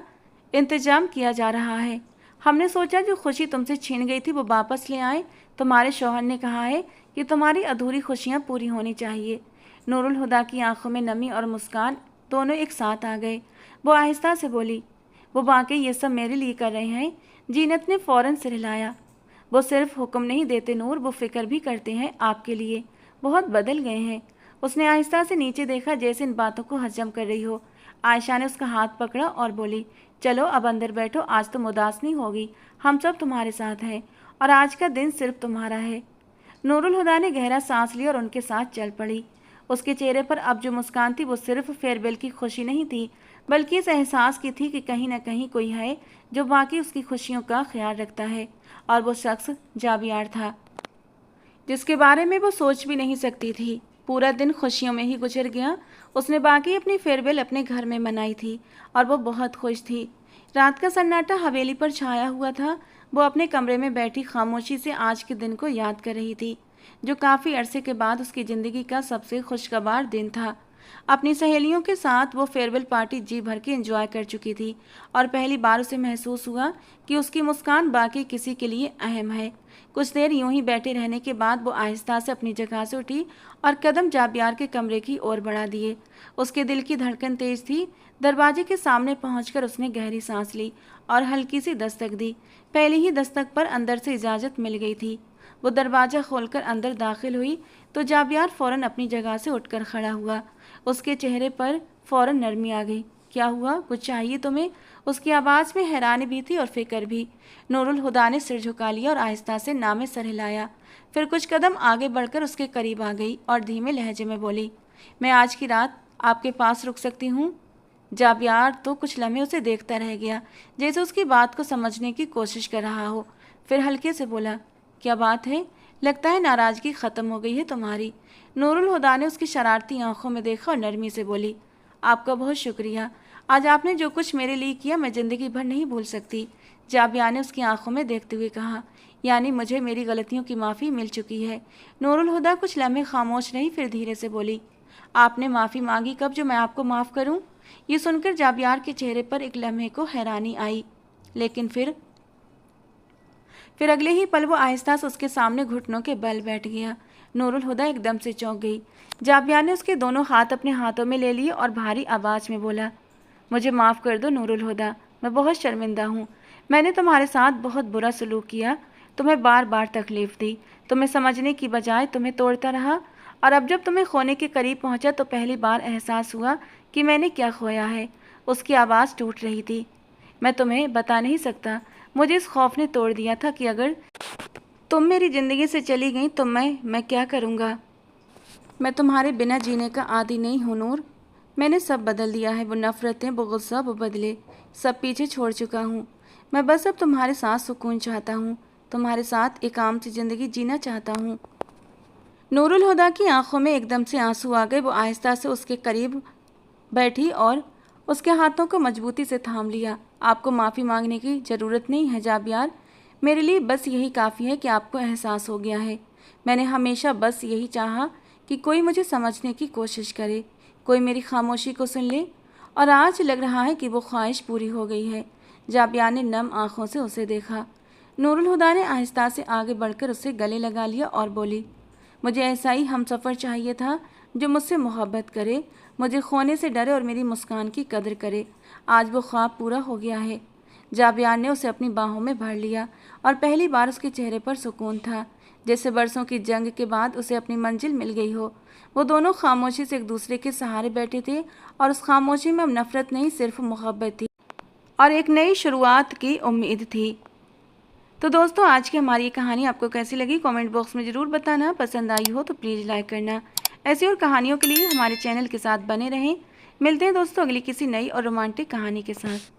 इंतजाम किया जा रहा है। हमने सोचा जो खुशी तुमसे छीन गई थी वो वापस ले आए। तुम्हारे शौहर ने कहा है कि तुम्हारी अधूरी खुशियां पूरी होनी चाहिए। नूरुल हुदा की आंखों में नमी और मुस्कान दोनों एक साथ आ गए। वो आहिस्ता से बोली, वो वाकई ये सब मेरे लिए कर रहे हैं। जीनत ने फौरन सिर हिलाया। वो सिर्फ हुक्म नहीं देते नूर, वो फिक्र भी करते हैं आपके लिए। बहुत बदल गए हैं। उसने आहिस्ता से नीचे देखा, जैसे इन बातों को हजम कर रही हो। आयशा ने उसका हाथ पकड़ा और बोली, चलो अब अंदर बैठो, आज तुम उदास नहीं होगी। हम सब तुम्हारे साथ हैं और आज का दिन सिर्फ तुम्हारा है। नूरुल हुदा ने गहरा सांस लिया और उनके साथ चल पड़ी। उसके चेहरे पर अब जो मुस्कान थी वो सिर्फ फेयरवेल की खुशी नहीं थी, बल्कि इस एहसास की थी कि कहीं न कहीं कोई है जो वाकई उसकी खुशियों का ख्याल रखता है। और वो शख्स जाबियार था, जिसके बारे में वो सोच भी नहीं सकती थी। पूरा दिन खुशियों में ही गुजर गया। उसने बाकी अपनी फेयरवेल अपने घर में मनाई थी और वो बहुत खुश थी। रात का सन्नाटा हवेली पर छाया हुआ था। वो अपने कमरे में बैठी खामोशी से आज के दिन को याद कर रही थी, जो काफ़ी अरसे के बाद उसकी ज़िंदगी का सबसे खुशगवार दिन था। अपनी सहेलियों के साथ वो फेयरवेल पार्टी जी भर के एंजॉय कर चुकी थी और पहली बार उसे महसूस हुआ कि उसकी मुस्कान बाकी किसी के लिए अहम है। कुछ देर यूं ही बैठे रहने के बाद वो आहिस्ता से अपनी जगह से उठी और कदम जाबियार के कमरे की ओर बढ़ा दिए। उसके दिल की धड़कन तेज थी। दरवाजे के सामने पहुंचकर उसने गहरी सांस ली और हल्की सी दस्तक दी। पहली ही दस्तक पर अंदर से इजाज़त मिल गई थी। वो दरवाज़ा खोलकर अंदर दाखिल हुई तो जाबियार फ़ौरन अपनी जगह से उठकर खड़ा हुआ। उसके चेहरे पर फ़ौरन नरमी आ गई। क्या हुआ, कुछ चाहिए तुम्हें? उसकी आवाज़ में हैरानी भी थी और फिक्र भी। नूरुल हुदा ने सिर झुका लिया और आहिस्ता से नामे सर हिलाया। फिर कुछ कदम आगे बढ़कर उसके करीब आ गई और धीमे लहजे में बोली, मैं आज की रात आपके पास रुक सकती हूँ? जाबियार तो कुछ लम्हे उसे देखता रह गया, जैसे उसकी बात को समझने की कोशिश कर रहा हो। फिर हल्के से बोला, क्या बात है? लगता है नाराज़गी ख़त्म हो गई है तुम्हारी। नूरुल हुदा ने उसकी शरारती आंखों में देखा और नरमी से बोली, आपका बहुत शुक्रिया। आज आपने जो कुछ मेरे लिए किया मैं ज़िंदगी भर नहीं भूल सकती। जाबिया ने उसकी आंखों में देखते हुए कहा, यानी मुझे मेरी गलतियों की माफ़ी मिल चुकी है। नूरुल हुदा कुछ लम्हे खामोश रही, फिर धीरे से बोली, आपने माफ़ी मांगी कब जो मैं आपको माफ़ करूं? ये सुनकर जाबियार के चेहरे पर एक लम्हे को हैरानी आई, लेकिन फिर अगले ही पल वो आहिस्ता से उसके सामने घुटनों के बल बैठ गया। नूरुल हुदा एकदम से चौंक गई। जाबिया ने उसके दोनों हाथ अपने हाथों में ले लिए और भारी आवाज़ में बोला, मुझे माफ़ कर दो नूरुल हुदा, मैं बहुत शर्मिंदा हूँ। मैंने तुम्हारे साथ बहुत बुरा सलूक किया, तुम्हें बार बार तकलीफ़ दी, तुम्हें समझने की बजाय तुम्हें तोड़ता रहा, और अब जब तुम्हें खोने के करीब पहुँचा तो पहली बार एहसास हुआ कि मैंने क्या खोया है। उसकी आवाज़ टूट रही थी। मैं तुम्हें बता नहीं सकता, मुझे इस खौफ ने तोड़ दिया था कि अगर तुम मेरी ज़िंदगी से चली गई तो मैं क्या करूँगा। मैं तुम्हारे बिना जीने का आदी नहीं हूँ नूर। मैंने सब बदल दिया है, वो नफ़रतें, वो गुस्सा, वो बदले, सब पीछे छोड़ चुका हूँ। मैं बस अब तुम्हारे साथ सुकून चाहता हूँ, तुम्हारे साथ एक आम सी ज़िंदगी जीना चाहता हूँ। नूरुल हुदा की आंखों में एकदम से आंसू आ गए। वो आहिस्ता से उसके करीब बैठी और उसके हाथों को मजबूती से थाम लिया। आपको माफ़ी मांगने की ज़रूरत नहीं है जाबियार, मेरे लिए बस यही काफ़ी है कि आपको एहसास हो गया है। मैंने हमेशा बस यही चाहा कि कोई मुझे समझने की कोशिश करे, कोई मेरी खामोशी को सुन ले, और आज लग रहा है कि वो ख्वाहिश पूरी हो गई है। जाबियार ने नम आँखों से उसे देखा। नूरुल हुदा ने आहिस्ता से आगे बढ़कर उसे गले लगा लिया और बोली, मुझे ऐसा ही हमसफ़र चाहिए था जो मुझसे मोहब्बत करे, मुझे खोने से डरे और मेरी मुस्कान की कदर करे। आज वो ख्वाब पूरा हो गया है। जाबियार ने उसे अपनी बाहों में भर लिया और पहली बार उसके चेहरे पर सुकून था, जैसे बरसों की जंग के बाद उसे अपनी मंजिल मिल गई हो। वो दोनों खामोशी से एक दूसरे के सहारे बैठे थे और उस खामोशी में अब नफ़रत नहीं, सिर्फ मोहब्बत थी और एक नई शुरुआत की उम्मीद थी। तो दोस्तों, आज की हमारी ये कहानी आपको कैसी लगी कमेंट बॉक्स में ज़रूर बताना। पसंद आई हो तो प्लीज़ लाइक करना। ऐसी और कहानियों के लिए हमारे चैनल के साथ बने रहें। मिलते हैं दोस्तों अगली किसी नई और रोमांटिक कहानी के साथ।